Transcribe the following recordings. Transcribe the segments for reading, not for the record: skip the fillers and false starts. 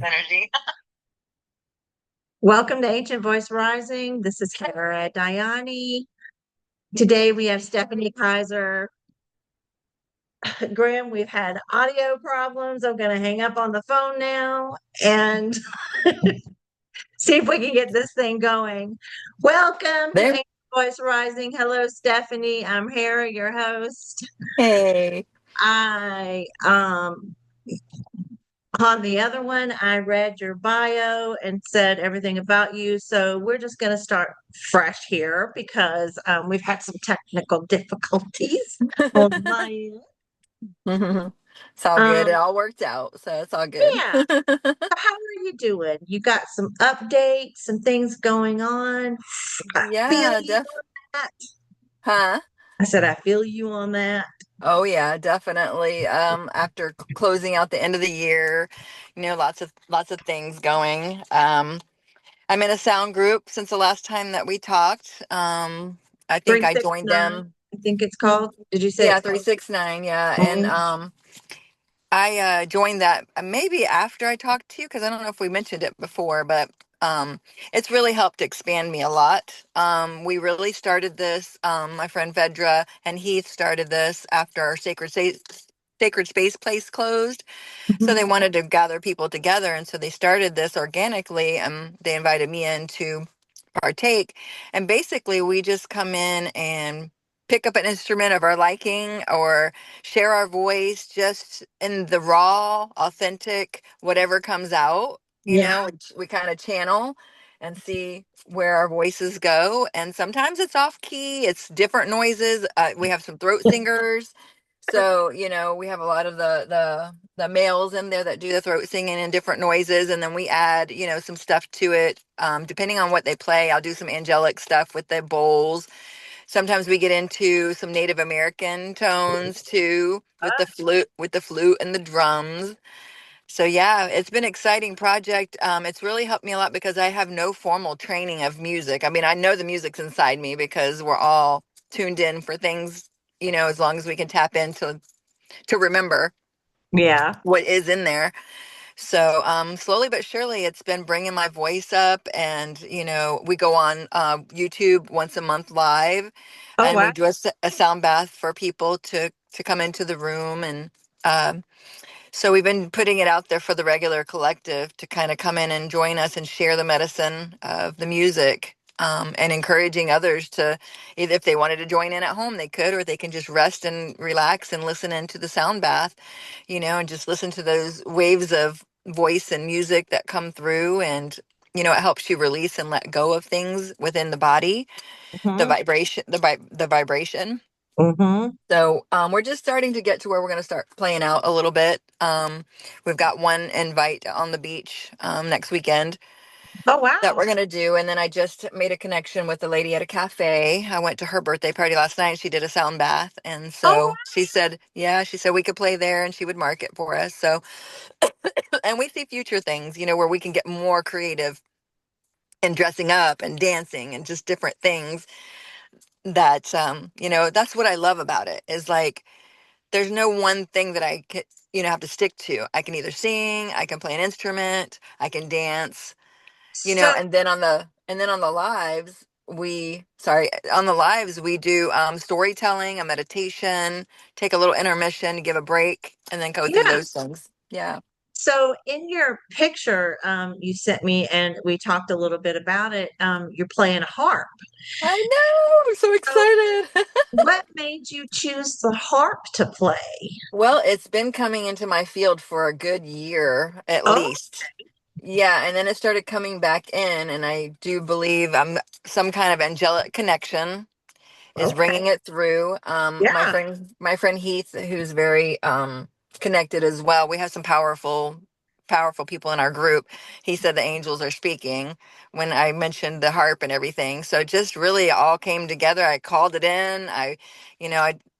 Energy. Welcome to Ancient Voice Rising. This is Hera Diani. Today we have Stephanie Kiser Graham. We've had audio problems. I'm going to hang up on the phone now and see if we can get this thing going. Welcome to There. Ancient Voice Rising. Hello, Stephanie. I'm Hera, your host. Hey. I On the other one, I read your bio and said everything about you. So we're just going to start fresh here because we've had some technical difficulties on my end. It's all good. It Um, all worked out, so it's all good. yeah. How are you doing? You got some updates, some things going on. I feel Yeah, you on that. huh? I said, I feel you on that. Oh yeah, definitely. After closing out the end of the year, lots of things going. I'm in a sound group since the last time that we talked. I think I joined 369, them. I think it's called. Did you say Yeah, it's called? 369, yeah. And Mhm. I joined that maybe after I talked to you because I don't know if we mentioned it before, but it's really helped expand me a lot. We really started this. My friend Vedra and Heath started this after our sacred space place closed. So they Mhm. wanted to gather people together, and so they started this organically. And they invited me in to partake, and basically we just come in and pick up an instrument of our liking or share our voice just in the raw authentic whatever comes out, Yeah. which we kind of channel and see where our voices go. And sometimes it's off key, it's different noises. We have some throat singers, so we have a lot of the males in there that do the throat singing and different noises, and then we add some stuff to it, depending on what they play. I'll do some angelic stuff with the bowls. Sometimes we get into some Native American tones too, with the flute and the drums. So yeah, it's been an exciting project. It's really helped me a lot because I have no formal training of music. I mean, I know the music's inside me because we're all tuned in for things, as long as we can tap into to remember Yeah. what is in there. So slowly but surely, it's been bringing my voice up, and we go on YouTube once a month live, Oh, and wow. we do a sound bath for people to come into the room, and so we've been putting it out there for the regular collective to kind of come in and join us and share the medicine of the music. And encouraging others to, either if they wanted to join in at home, they could, or they can just rest and relax and listen into the sound bath, and just listen to those waves of voice and music that come through. And, it helps you release and let go of things within the body, the Mm-hmm. vibration, the vibration. Mm-hmm. So we're just starting to get to where we're going to start playing out a little bit. We've got one invite on the beach next weekend Oh, that wow. we're going to do. And then I just made a connection with a lady at a cafe. I went to her birthday party last night and she did a sound bath. And Oh, so she said, yeah, she said we could play there and she would mark it for us. So, and we see future things, where we can get more creative and dressing up and dancing and just different things that, that's what I love about it is like, there's no one thing that I can, have to stick to. I can either sing, I can play an instrument, I can dance, so and then on the lives we do storytelling, a meditation, take a little intermission to give a break, and then go through yeah. those things. Yeah. So in your picture you sent me and we talked a little bit about it. You're playing a harp. I know. I'm so So excited. what made you choose the harp to play? Well, it's been coming into my field for a good year at Oh, least. Yeah, and then it started coming back in, and I do believe I'm some kind of angelic connection is okay. bringing it through. My Yeah. friend Heath, who's very connected as well. We have some powerful people in our group. He said the angels are speaking when I mentioned the harp and everything. So just really all came together. I called it in. I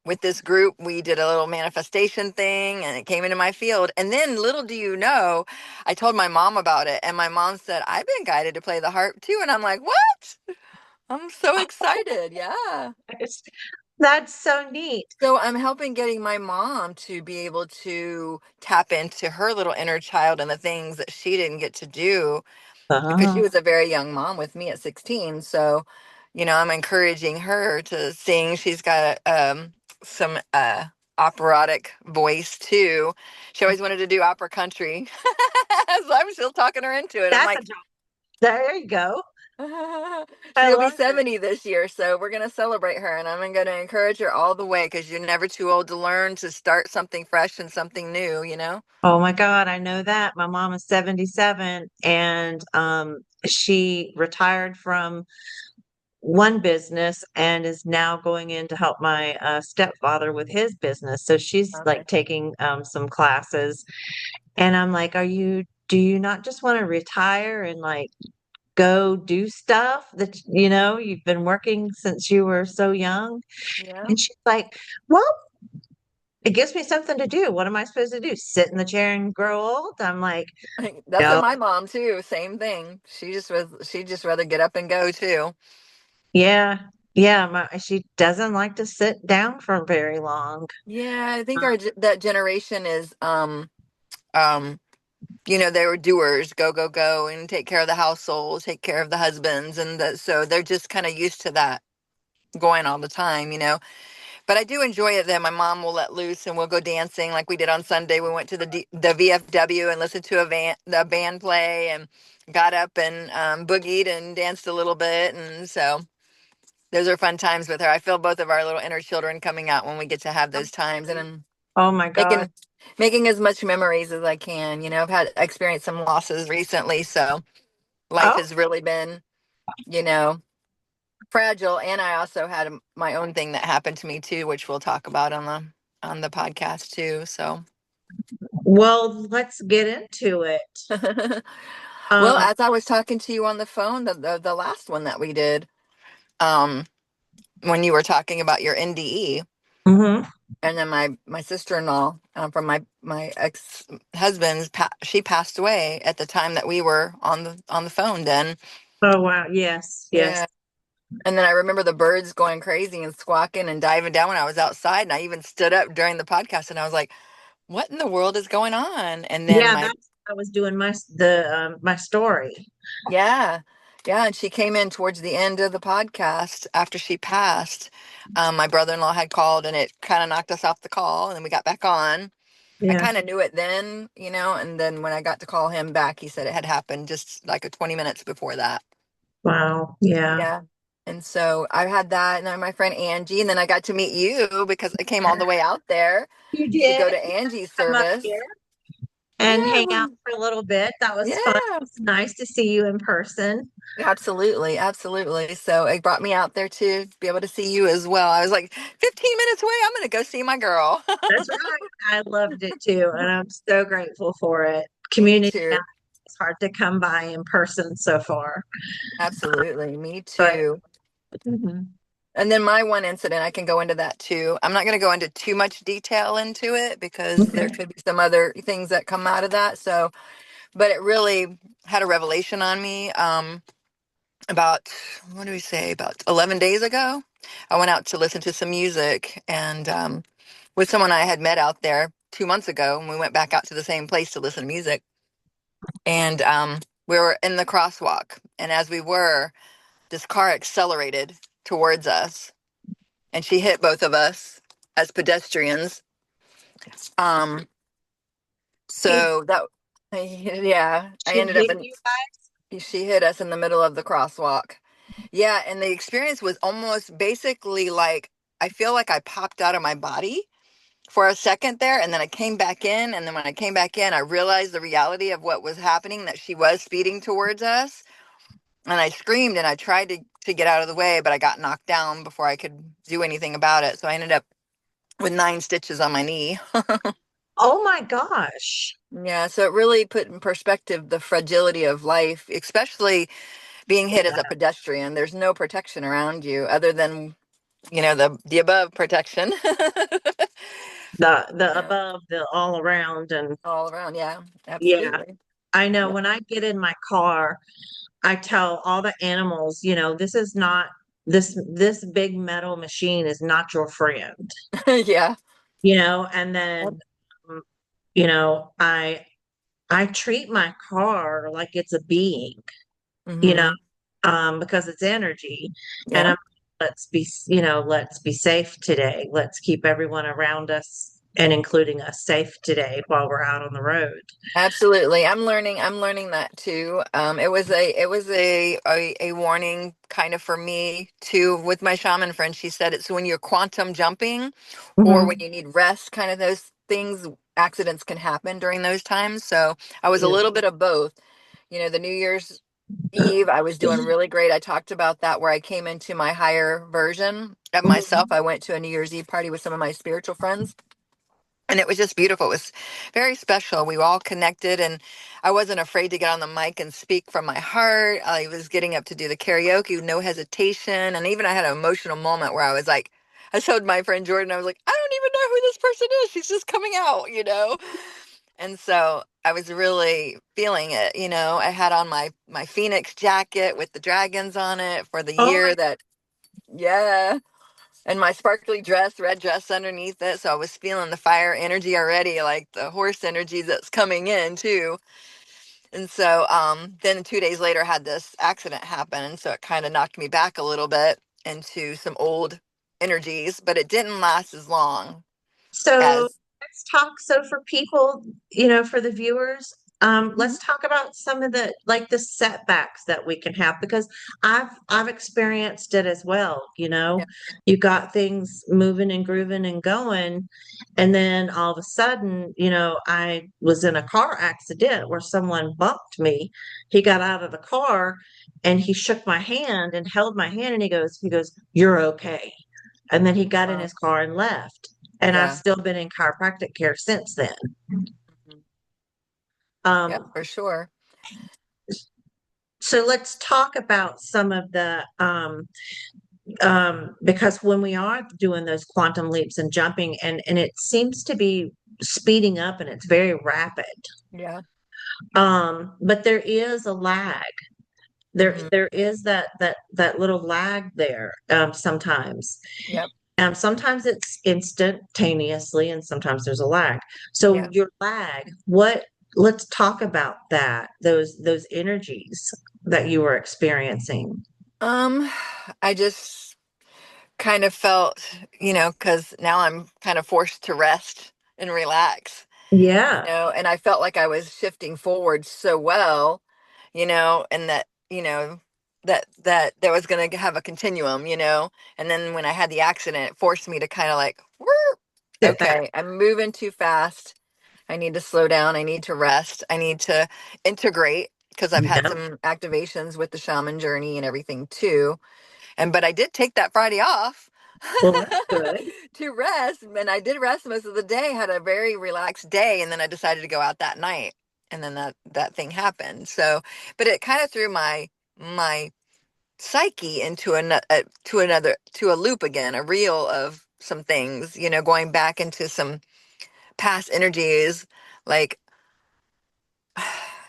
with this group, we did a little manifestation thing and it came into my field. And then little do you know, I told my mom about it and my mom said, I've been guided to play the harp too. And I'm like, what? I'm so excited. Yeah. That's so neat. So I'm helping getting my mom to be able to tap into her little inner child and the things that she didn't get to do because she Uh, was a very young mom with me at 16. So, I'm encouraging her to sing. She's got some operatic voice too. She always wanted to do opera country. So I'm still talking her into it. I'm that's a like, job. There you go. I she'll be love it. 70 this year, so we're going to celebrate her, and I'm going to encourage her all the way because you're never too old to learn, to start something fresh and something new. Oh my God, I know that. My mom is 77 and she retired from one business and is now going in to help my stepfather with his business. So she's Okay. like taking some classes. And I'm like, do you not just want to retire and like go do stuff that, you've been working since you were so young? Yeah. And she's like, well, it gives me something to do. What am I supposed to do? Sit in the chair and grow old? I'm like, That's what no, my mom too. Same thing. She just rather get up and go too. yeah, yeah. She doesn't like to sit down for very long. Yeah, I think Uh, that generation is um they were doers, go go go, and take care of the household, take care of the husbands, and so they're just kind of used to that going all the time. But I do enjoy it that my mom will let loose and we'll go dancing like we did on Sunday. We went to the VFW and listened to the band play and got up and boogied and danced a little bit. And so those are fun times with her. I feel both of our little inner children coming out when we get to have those times. And I'm oh my God. making as much memories as I can. I've had experienced some losses recently, so life Oh, has really been, you know, fragile. And I also had my own thing that happened to me too, which we'll talk about on the podcast too. So, well, let's get into it. well, Um, as I was talking to you on the phone, the last one that we did, um, when you were talking about your NDE, mhm. and then my sister-in-law, from my ex-husband's, she passed away at the time that we were on the phone. Then, Oh wow, yes, yes. yeah. And then I remember the birds going crazy and squawking and diving down when I was outside. And I even stood up during the podcast and I was like, what in the world is going on? And then Yeah, that's I was doing my story. yeah, yeah. And she came in towards the end of the podcast after she passed. My brother-in-law had called and it kind of knocked us off the call. And then we got back on. I Yeah. kind of knew it then. And then when I got to call him back, he said it had happened just like a 20 minutes before that. Wow. Yeah. Yeah. And so I had that, and then my friend Angie, and then I got to meet you because I came all the way out there You to go did. to You Angie's come up service. here and Yeah, hang out for a little bit. That was fun. It yeah, was nice to see you in person. absolutely, absolutely. So it brought me out there to be able to see you as well. I was like, 15 minutes away, I'm going to go see my girl. That's right. I loved it too, and I'm so grateful for it. Me Community too. is hard to come by in person so far, Absolutely. Me but too. mhm. And then my one incident, I can go into that too. I'm not going to go into too much detail into it because there Okay. could be some other things that come out of that. So, but it really had a revelation on me. About, what do we say, about 11 days ago, I went out to listen to some music and with someone I had met out there 2 months ago, and we went back out to the same place to listen to music. And we were in the crosswalk, and as we were, this car accelerated towards us, and she hit both of us as pedestrians. Um, She so that, yeah, I she ended up hit in you guys. She hit us in the middle of the crosswalk. Yeah, and the experience was almost basically like I feel like I popped out of my body for a second there, and then I came back in. And then when I came back in, I realized the reality of what was happening, that she was speeding towards us. And I screamed and I tried to get out of the way, but I got knocked down before I could do anything about it. So I ended up with 9 stitches on my knee. Oh my gosh. Yeah, so it really put in perspective the fragility of life, especially being hit as a pedestrian. There's no protection around you other than, the above protection. The Yeah, above, the all around, and all around. Yeah, yeah, absolutely. I know Yeah. when I get in my car, I tell all the animals, this is not this big metal machine is not your friend, Yeah. and then um, you know, I treat my car like it's a being, you know, Hmm. because it's energy. And Yeah. let's be safe today. Let's keep everyone around us and including us safe today while we're out on the road. Absolutely. I'm learning that too. It was a warning kind of for me too with my shaman friend. She said it's when you're quantum jumping or when Mhm. you need rest, kind of those things, accidents can happen during those times. So I was a Yeah. little bit of both. The New Year's Eve, I was doing really great. I talked about that where I came into my higher version of myself. Mhm. I went to a New Year's Eve party with some of my spiritual friends. And it was just beautiful. It was very special. We were all connected, and I wasn't afraid to get on the mic and speak from my heart. I was getting up to do the karaoke, no hesitation. And even I had an emotional moment where I was like, I showed my friend Jordan, I was like, I don't even know who this person is. She's just coming out. And so I was really feeling it. I had on my Phoenix jacket with the dragons on it for the Oh year my, that, yeah, and my sparkly dress, red dress underneath it. So I was feeling the fire energy already, like the horse energy that's coming in too. And so then 2 days later, I had this accident happen. And so it kind of knocked me back a little bit into some old energies, but it didn't last as long so as, let's talk. So for people, for the viewers, Mhm. let's talk about some of the like the setbacks that we can have because I've experienced it as well. Yeah, You got things moving and grooving and going, and then all of a sudden, I was in a car accident where someone bumped me. He got out of the car and he shook my hand and held my hand and he goes, "You're okay." And then he got in uh, his car and left. And I've yeah, still been in chiropractic care since then. mhm. Yep, Um, for sure. so let's talk about some of the because when we are doing those quantum leaps and jumping and it seems to be speeding up and it's very rapid. Yeah. But there is a lag. Hmm. There is that little lag there sometimes. Yep. Sometimes it's instantaneously and sometimes there's a lag. So Yeah. your lag, let's talk about that, those energies that you were experiencing. Um, I just kind of felt, because now I'm kind of forced to rest and relax, Yeah. and I felt like I was shifting forward so well, and that, that there was going to have a continuum, and then when I had the accident, it forced me to kind of like, "Whoop, Sit back. okay, I'm moving too fast. I need to slow down. I need to rest. I need to integrate." Because I've had Yeah. some activations with the shaman journey and everything too, but I did take that Friday off Well, that's good. to rest, and I did rest most of the day, had a very relaxed day, and then I decided to go out that night, and then that thing happened. So, but it kind of threw my psyche into to a loop again, a reel of some things, going back into some past energies, like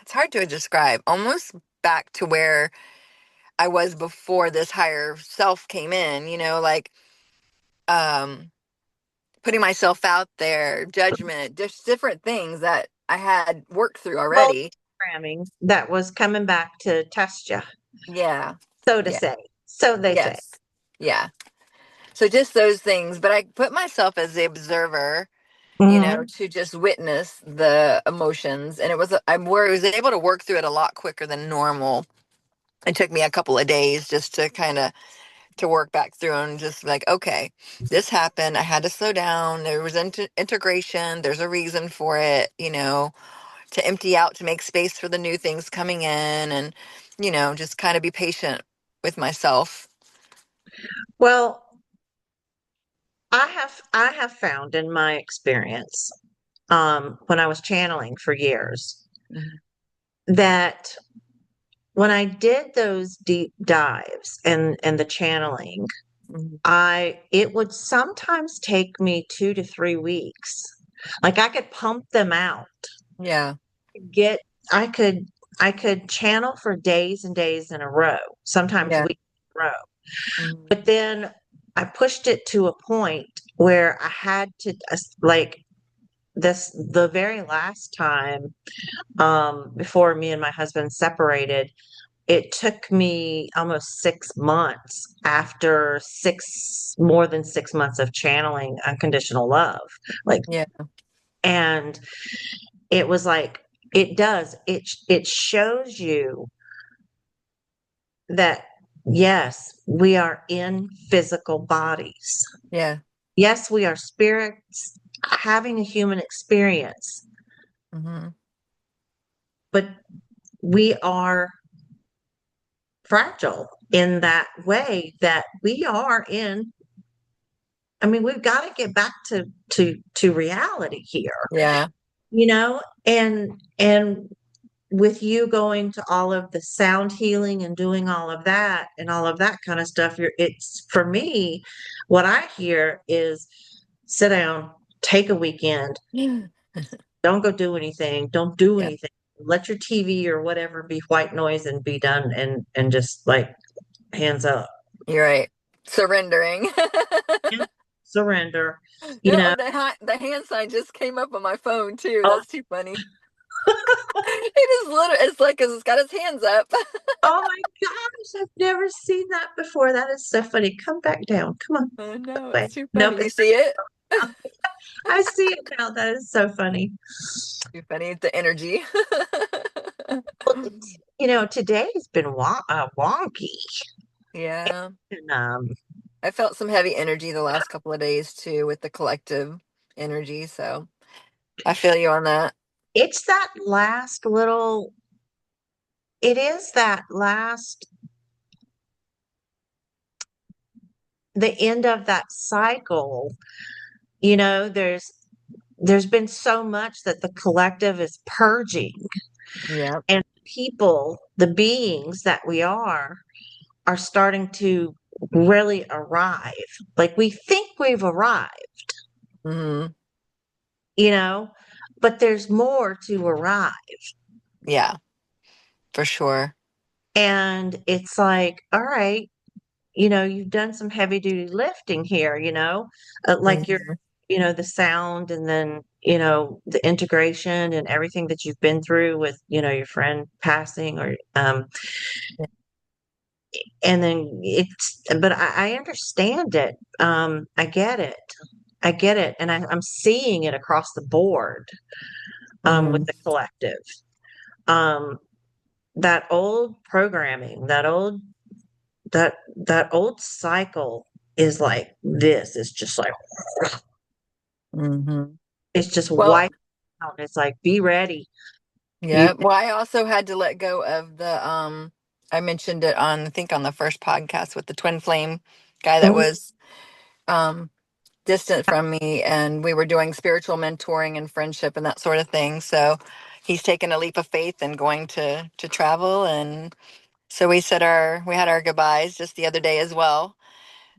it's hard to describe, almost back to where I was before this higher self came in, like um putting myself out there, judgment, just different things that I had worked through Well, already. programming that was coming back to test you, Yeah. so to Yeah. say. So they say. Yes. Yeah. So just those things, but I put myself as the observer, Hmm. to just witness the emotions, and I was able to work through it a lot quicker than normal. It took me a couple of days just to kind of to work back through and just like, okay, this happened. I had to slow down. There was integration. There's a reason for it, to empty out, to make space for the new things coming in, and, just kind of be patient with myself. Well, I have found in my experience, when I was channeling for years, Mhm. that when I did those deep dives and the channeling, Mhm. I it would sometimes take me 2 to 3 weeks. Like I could pump them out, Yeah. get I could I could channel for days and days in a row, sometimes Yeah. weeks in a row. Mhm. But then I pushed it to a point where I had to, like, the very last time, before me and my husband separated, it took me almost 6 months after more than 6 months of channeling unconditional love. Like, Yeah. and it was like, it shows you that, yes, we are in physical bodies. Yeah. Yes, we are spirits having a human experience, Hmm. but we are fragile in that way that we are in. I mean, we've got to get back to reality here, Yeah. and with you going to all of the sound healing and doing all of that and all of that kind of stuff, it's for me, what I hear is sit down, take a weekend, Yeah. don't go do anything, don't do Yeah. anything. Let your TV or whatever be white noise and be done, and just like hands up. You're right. Surrendering. Yeah. Surrender. You Yeah, know, the hand sign just came up on my phone too. That's too funny. It is literally, it's like 'cause it's got his hands up. oh my gosh, I've never seen that before. That is so funny. Come back down. Come on. I know, Wait. it's too Nope, funny. You it's see it? I see it now. That is so funny. Too funny. The energy. Well, today's been wonky. Yeah. And I felt some heavy energy the last couple of days too with the collective energy. So I feel you on that. it's that last little, it is that last, the end of that cycle. There's been so much that the collective is purging, Yeah. and people, the beings that we are starting to really arrive. Like, we think we've arrived, Hmm. you know, but there's more to arrive. Yeah, for sure. And it's like, all right, you've done some heavy duty lifting here, like Hmm. the sound, and then, the integration and everything that you've been through with, your friend passing, or, and then but I understand it. I get it. I get it. And I'm seeing it across the board, with Hmm. the collective. Um, that old programming, that old cycle is like, this is just like, Hmm. it's just Well, wiped out. It's like, be ready. Be yeah. Well, I also had to let go of the I mentioned it on I think on the first podcast with the twin flame guy that Mhm. was um distant from me, and we were doing spiritual mentoring and friendship and that sort of thing. So he's taken a leap of faith and going to travel, and so we had our goodbyes just the other day as well.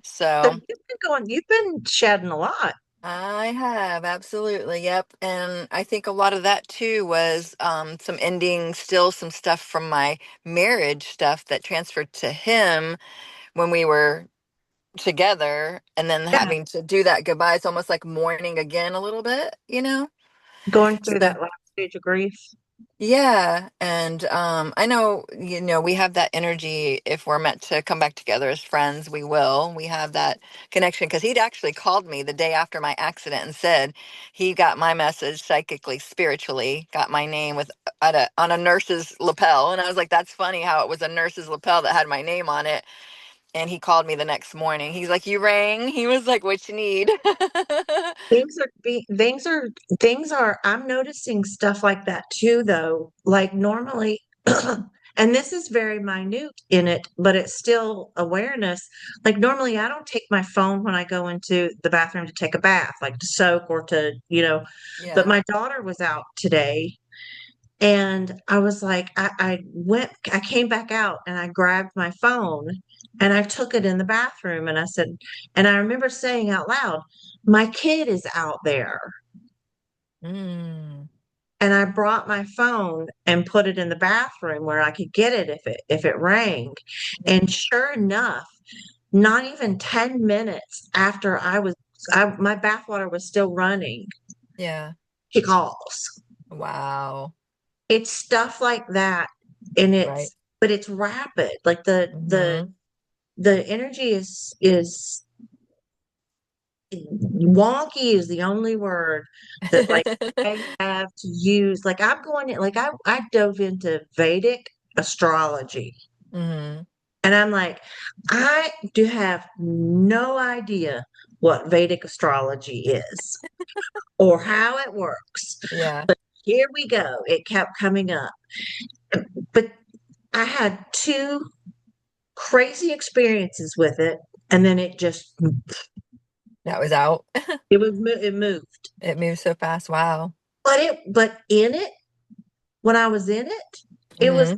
So So you've been shedding a lot. I have, absolutely. Yep. And I think a lot of that too was some ending, still some stuff from my marriage stuff that transferred to him when we were together, and then Yeah. having to do that goodbye. It's almost like mourning again a little bit, you know? Going through So that last stage of grief. yeah, and I know, we have that energy. If we're meant to come back together as friends, we will. We have that connection because he'd actually called me the day after my accident and said he got my message psychically, spiritually, got my name on a nurse's lapel, and I was like, that's funny how it was a nurse's lapel that had my name on it. And he called me the next morning. He's like, "You rang." He was like, "What you need?" Things are I'm noticing stuff like that too, though. Like, normally, and this is very minute in it, but it's still awareness. Like, normally I don't take my phone when I go into the bathroom to take a bath, like to soak or to, but Yeah. my daughter was out today, and I was like, I came back out and I grabbed my phone and I took it in the bathroom, and I said, and I remember saying out loud, my kid is out there. Mm. And I brought my phone and put it in the bathroom where I could get it if it rang. And sure enough, not even 10 minutes after my bathwater was still running, Yeah. she calls. Wow. It's stuff like that. And Right. but it's rapid. Like Hmm. the energy is wonky is the only word that like I have to use. Like I'm going in, like I dove into Vedic astrology. Hmm. And I'm like, I do have no idea what Vedic astrology is or how it works. Yeah. But here we go. It kept coming up. But I had two crazy experiences with it. And then That was out. it moved. It moves so fast. Wow. But in it, when I was in it, it was, Hmm.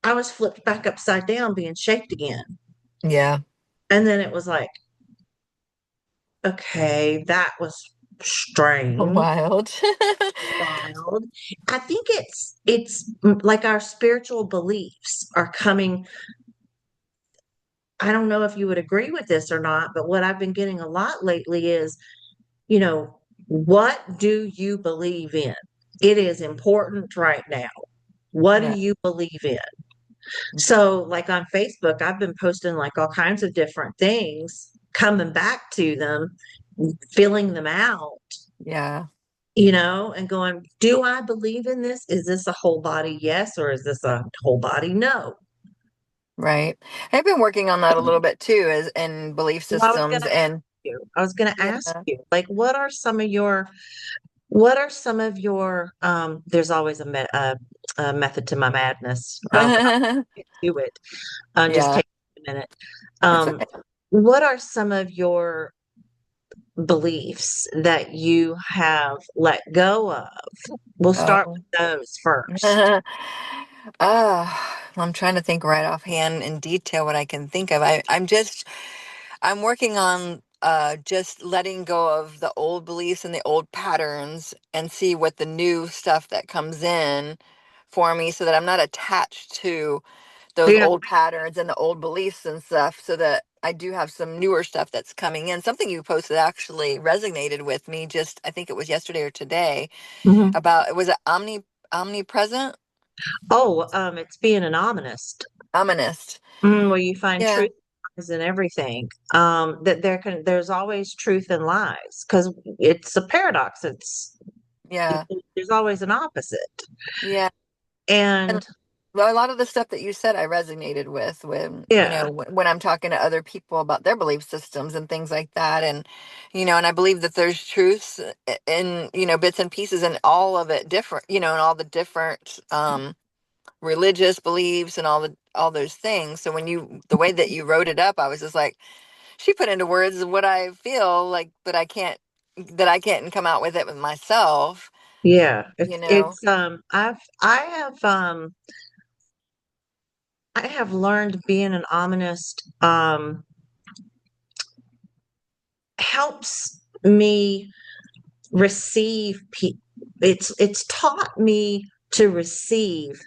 I was flipped back upside down being shaped again. Yeah. And then it was like, okay, that was strange. Wild. Wild. I think it's like our spiritual beliefs are coming. I don't know if you would agree with this or not, but what I've been getting a lot lately is, what do you believe in? It is important right now. What do Yeah. you believe in? So, like on Facebook, I've been posting like all kinds of different things, coming back to them, filling them out, Yeah. and going, do I believe in this? Is this a whole body yes, or is this a whole body no? Right. I've been working on that a little bit too, as in belief Well, systems and I was going to ask yeah. you, like, what are some of your, there's always a method to my madness. I'll get to it. Just Yeah. take a minute. It's Um, okay. what are some of your beliefs that you have let go of? We'll start Oh. with those first. I'm trying to think right offhand in detail what I can think of. I'm working on just letting go of the old beliefs and the old patterns and see what the new stuff that comes in for me so that I'm not attached to those Yeah. old patterns and the old beliefs and stuff so that I do have some newer stuff that's coming in. Something you posted actually resonated with me just I think it was yesterday or today Mhm. about was it omnipresent? Oh, it's being an ominist. Ominist. Where you find Yeah. truth in everything. That there's always truth and lies because it's a paradox. Yeah. There's always an opposite. Yeah. And And well, a lot of the stuff that you said I resonated with when, yeah, when I'm talking to other people about their belief systems and things like that. And I believe that there's truths in, bits and pieces and all of it different, and all the different religious beliefs and all those things. So the way that you wrote it up, I was just like, she put into words what I feel like, but I can't come out with it with myself, yeah. you It's know? it's I have learned being an ominist helps me receive it's taught me to receive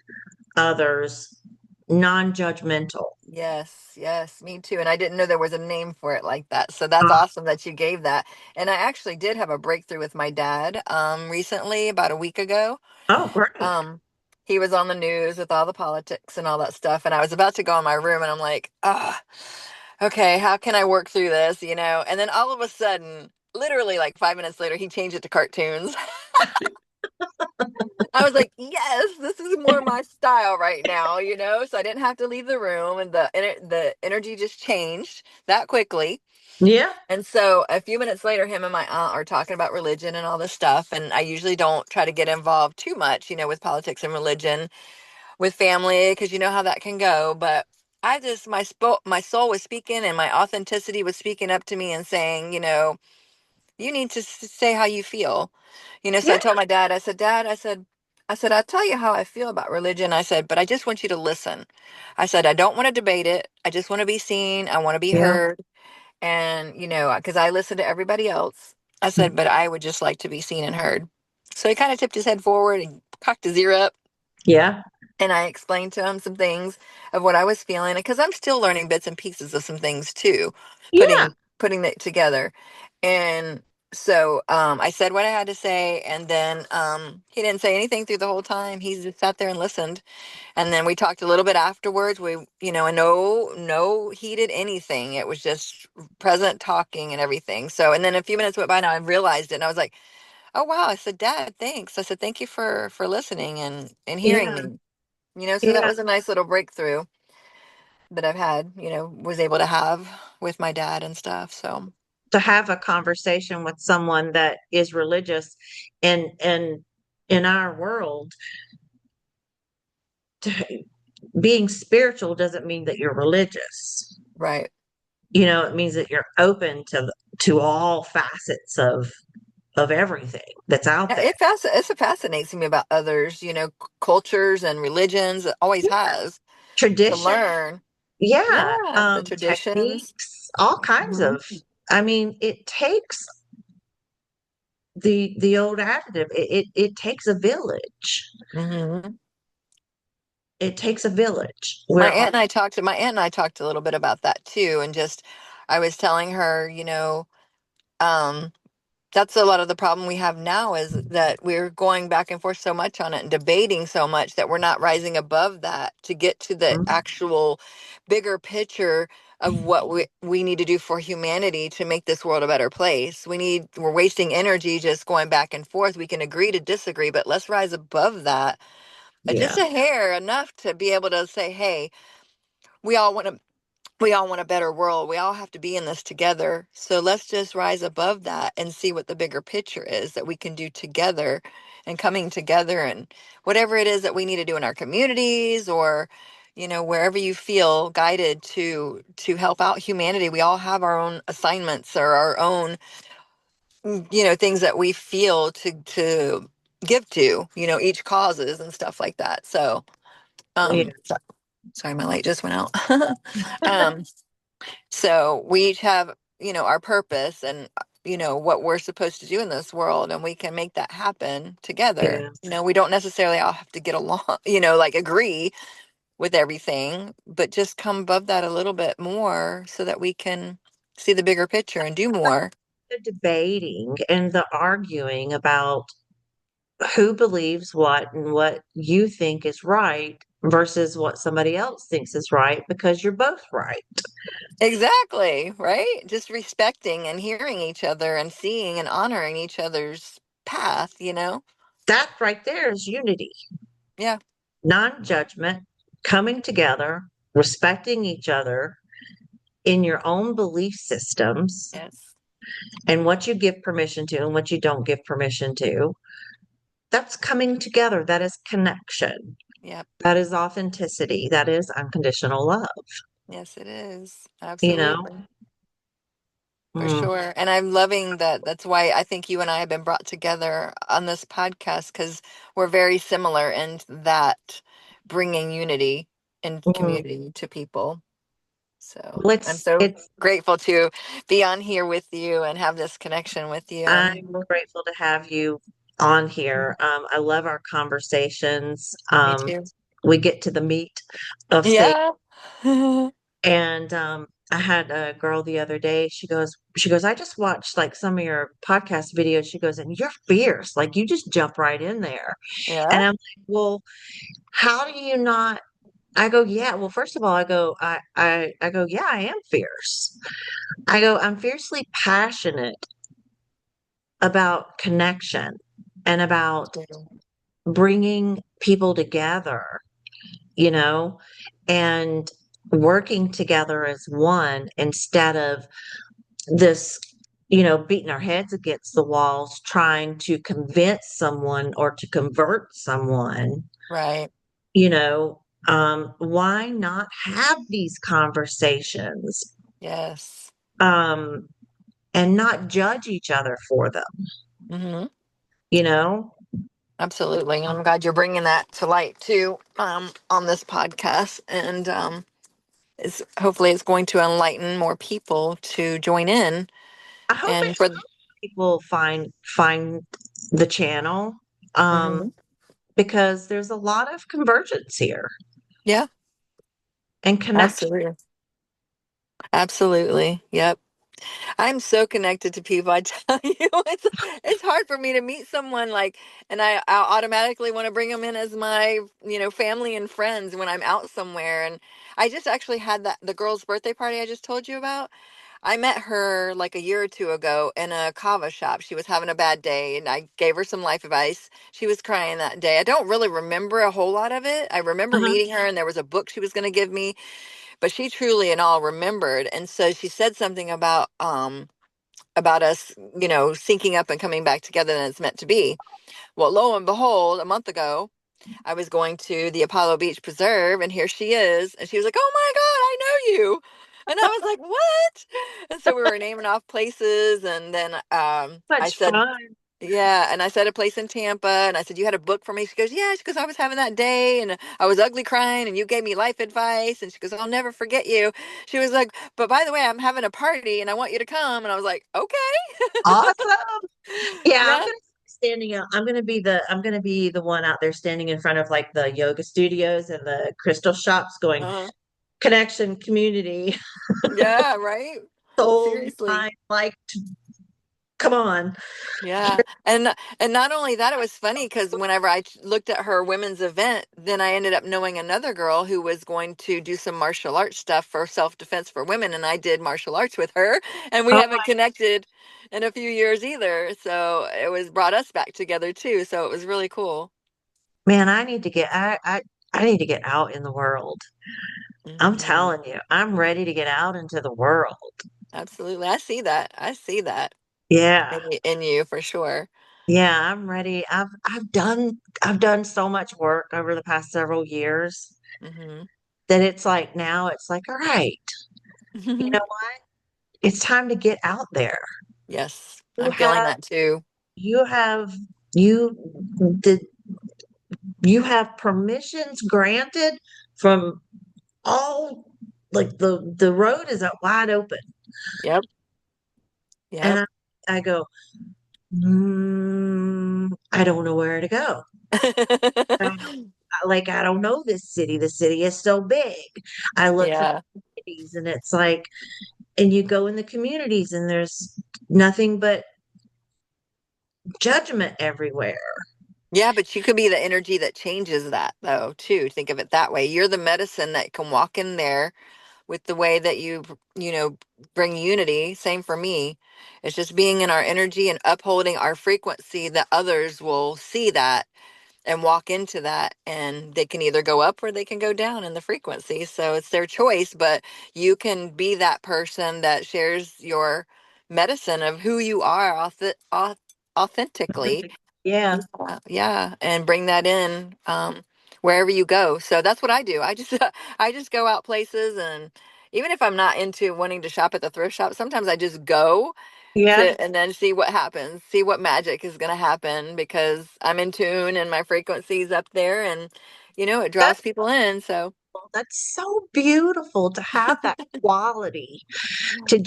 others non-judgmental. Yes, yes, me too. And I didn't know there was a name for it like that. So that's Ah, awesome that you gave that. And I actually did have a breakthrough with my dad recently, about a week ago. oh, great. Um he was on the news with all the politics and all that stuff. And I was about to go in my room and I'm like, okay, how can I work through this? And then all of a sudden, literally like 5 minutes later, he changed it to cartoons. I was like, yes, this is more my style right now. So I didn't have to leave the room, and the energy just changed that quickly. Yeah, And so a few minutes later, him and my aunt are talking about religion and all this stuff. And I usually don't try to get involved too much, with politics and religion with family, because you know how that can go. But my soul was speaking, and my authenticity was speaking up to me and saying, you need to say how you feel. So yeah, I told my dad, I said, Dad, I said, I'll tell you how I feel about religion. I said, but I just want you to listen. I said, I don't want to debate it. I just want to be seen. I want to be yeah. heard. And, because I listen to everybody else, I said, but I would just like to be seen and heard. So he kind of tipped his head forward and cocked his ear up. Yeah. And I explained to him some things of what I was feeling because I'm still learning bits and pieces of some things too, Yeah. putting it together. And so I said what I had to say, and then he didn't say anything through the whole time. He just sat there and listened. And then we talked a little bit afterwards. And no heated anything. It was just present talking and everything. So, and then a few minutes went by, and I realized it, and I was like, "Oh wow!" I said, "Dad, thanks." I said, "Thank you for listening and hearing Yeah. me." So that Yeah. was a nice little breakthrough that I've had. Was able to have with my dad and stuff. So To have a conversation with someone that is religious and in our world, to, being spiritual doesn't mean that you're religious. right. It means that you're open to all facets of everything that's out Yeah, there. it fascinates me about others. Cultures and religions. It always has to Tradition, learn. yeah, Yeah, the traditions. techniques, all kinds Hmm. of. I mean, it takes the old adjective. It takes a village. Hmm. It takes a village. My aunt and I talked a little bit about that too, and just I was telling her, um, that's a lot of the problem we have now is that we're going back and forth so much on it and debating so much that we're not rising above that to get to the actual bigger picture of what we need to do for humanity to make this world a better place. We're wasting energy just going back and forth. We can agree to disagree, but let's rise above that. Just Yeah, a hair enough to be able to say, hey, we all want to we all want a better world. We all have to be in this together. So let's just rise above that and see what the bigger picture is that we can do together and coming together and whatever it is that we need to do in our communities or wherever you feel guided to help out humanity. We all have our own assignments or our own things that we feel to give to, each causes and stuff like that. So yeah, sorry, my light just went out. um So we each have, our purpose and, what we're supposed to do in this world, and we can make that happen together. yeah, We don't necessarily all have to get along, like agree with everything, but just come above that a little bit more so that we can see the bigger picture and do more. the debating and the arguing about who believes what and what you think is right versus what somebody else thinks is right because you're both right. Exactly, right? Just respecting and hearing each other and seeing and honoring each other's path. That right there is unity, Yeah. non-judgment, coming together, respecting each other in your own belief systems Yes. and what you give permission to and what you don't give permission to. That's coming together. That is connection. Yep. That is authenticity. That is unconditional love, Yes, it is. you know? Absolutely. For Mm, sure. And I'm loving that. That's why I think you and I have been brought together on this podcast because we're very similar in that bringing unity and mm. community to people. So Well, I'm so it's, grateful to be on here with you and have this connection with you. And I'm grateful to have you on here. I love our conversations. me too. We get to the meat of things. Yeah. And I had a girl the other day. She goes, I just watched like some of your podcast videos. She goes, and you're fierce. Like you just jump right in there. And Yeah. I'm like, well, how do you not? I go, yeah. Well, first of all, I go, yeah, I am fierce. I go, I'm fiercely passionate about connection and about bringing people together, you know, and working together as one instead of this, beating our heads against the walls, trying to convince someone or to convert someone, Right. why not have these conversations, Yes. um, and not judge each other for them, Hmm. you know? Absolutely. And I'm glad you're bringing that to light too, on this podcast. And, is hopefully it's going to enlighten more people to join in I hope and it for people find the channel. Um, Mhm. because there's a lot of convergence here Yeah, and connection. absolutely. Absolutely. Yep. I'm so connected to people. I tell you, it's hard for me to meet someone like, and I automatically want to bring them in as my, family and friends when I'm out somewhere. And I just actually had the girl's birthday party I just told you about. I met her like a year or two ago in a kava shop. She was having a bad day, and I gave her some life advice. She was crying that day. I don't really remember a whole lot of it. I remember Uh-huh. meeting her, and there was a book she was going to give me, but she truly and all remembered. And so she said something about us, syncing up and coming back together than it's meant to be. Well, lo and behold, a month ago, I was going to the Apollo Beach Preserve, and here she is. And she was like, "Oh my God, I know you." And I was like, "What?" And so we were naming off places. And then I Much said, fun. yeah. And I said a place in Tampa. And I said, "You had a book for me?" She goes, "Yeah." She goes, "I was having that day and I was ugly crying and you gave me life advice." And she goes, "I'll never forget you." She was like, "But by the way, I'm having a party and I want you to come." And I was like, "Okay." Awesome. Yeah, I'm Yeah. gonna be standing out. I'm gonna be the one out there standing in front of like the yoga studios and the crystal shops going Uh-huh. connection, community, Yeah, right. soul, Seriously. mind, like come on. Yeah. And not only that, it was funny because whenever I looked at her women's event, then I ended up knowing another girl who was going to do some martial arts stuff for self-defense for women, and I did martial arts with her, and we Oh haven't connected in a few years either. So it was brought us back together too. So it was really cool. man, I need to get out in the world. I'm Hmm. telling you, I'm ready to get out into the world. Absolutely. I see that. I see that Yeah. in you for sure. Yeah, I'm ready. I've done so much work over the past several years Hmm. that it's like now it's like, all right, you know what? It's time to get out there. Yes, You I'm feeling have that too. you have you did you have permissions granted from all like the road is out wide open. Yep. And Yep. I go, I don't know where to go. I don't, like I don't know this city. The city is so big. I look for Yeah. communities and it's like, and you go in the communities and there's nothing but judgment everywhere. Yeah, but you could be the energy that changes that, though, too. Think of it that way. You're the medicine that can walk in there with the way that you bring unity. Same for me. It's just being in our energy and upholding our frequency that others will see that and walk into that, and they can either go up or they can go down in the frequency. So it's their choice, but you can be that person that shares your medicine of who you are authentically. Yeah. Yeah, and bring that in wherever you go. So that's what I do. I just I just go out places, and even if I'm not into wanting to shop at the thrift shop, sometimes I just go Yeah. to and then see what happens, see what magic is going to happen because I'm in tune and my frequency's up there, and it draws That's people in. So that's so beautiful to have that quality to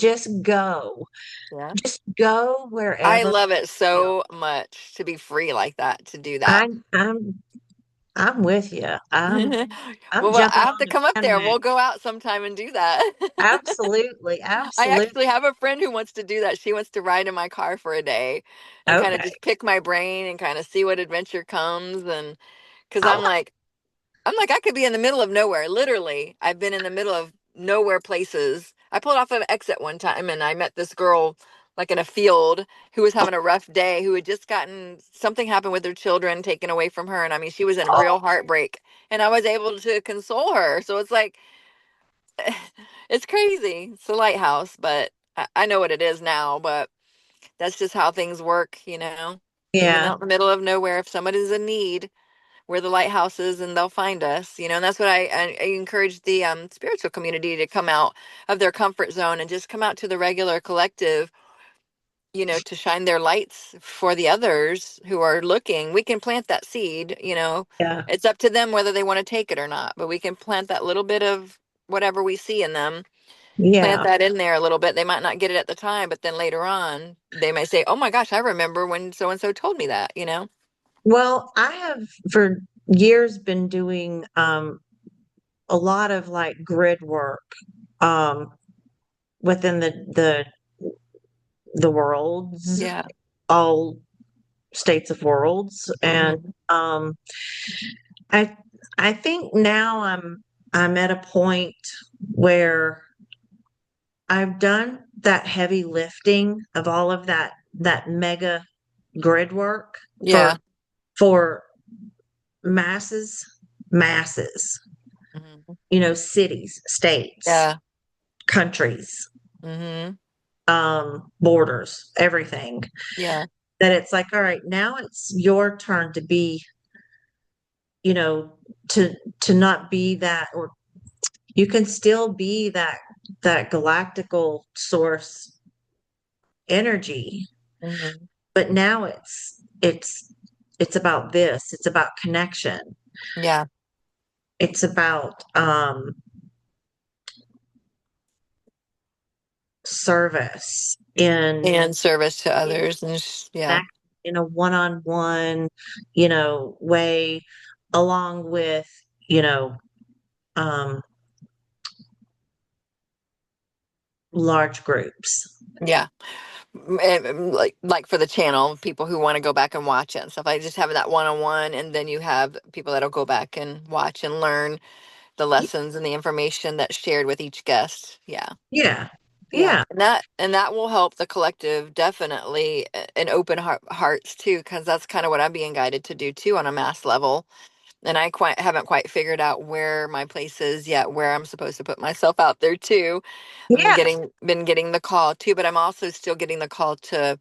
yeah, just go I wherever love it you feel. so much to be free like that, to do that. I'm with you. I'm Well, I jumping have on to the come up there. bandwagon. We'll go out sometime and do that. Absolutely. I Absolutely. actually have a friend who wants to do that. She wants to ride in my car for a day and kind of Okay. just pick my brain and kind of see what adventure comes. And because I I'm like, I could be in the middle of nowhere. Literally, I've been in the middle of nowhere places. I pulled off an exit one time and I met this girl like in a field who was having a rough day, who had just gotten something happened with her children taken away from her. And I mean, she was in real oh heartbreak and I was able to console her. So it's like, it's crazy. It's a lighthouse, but I know what it is now, but that's just how things work, even yeah. out in the middle of nowhere. If somebody's in need, we're the lighthouses and they'll find us, and that's what I encourage the spiritual community to come out of their comfort zone and just come out to the regular collective, to shine their lights for the others who are looking. We can plant that seed, Yeah. it's up to them whether they want to take it or not, but we can plant that little bit of whatever we see in them, plant Yeah. that in there a little bit. They might not get it at the time, but then later on, they may say, "Oh my gosh, I remember when so and so told me that." Well, I have for years been doing a lot of like grid work um within the worlds, Yeah. all states of worlds. And Hmm. um I I think now I'm at a point where I've done that heavy lifting of all of that mega grid work Yeah. for masses, Hmm. cities, states, Yeah. countries, Hmm. borders, everything. Yeah. That it's like, all right, now it's your turn to be, you know, to not be that, or you can still be that galactical source energy, Hmm. but now it's about this. It's about connection. Yeah. It's about service And service to others. And yeah. in a one-on-one, way, along with, you know, um, large groups. Yeah. Like for the channel, people who want to go back and watch it and stuff. I just have that one-on-one, and then you have people that'll go back and watch and learn the lessons and the information that's shared with each guest. Yeah. Yeah. Yeah. Yeah. And that will help the collective definitely, and open hearts too, because that's kind of what I'm being guided to do too on a mass level. And I quite haven't quite figured out where my place is yet, where I'm supposed to put myself out there too. I'm Yeah. getting the call too, but I'm also still getting the call to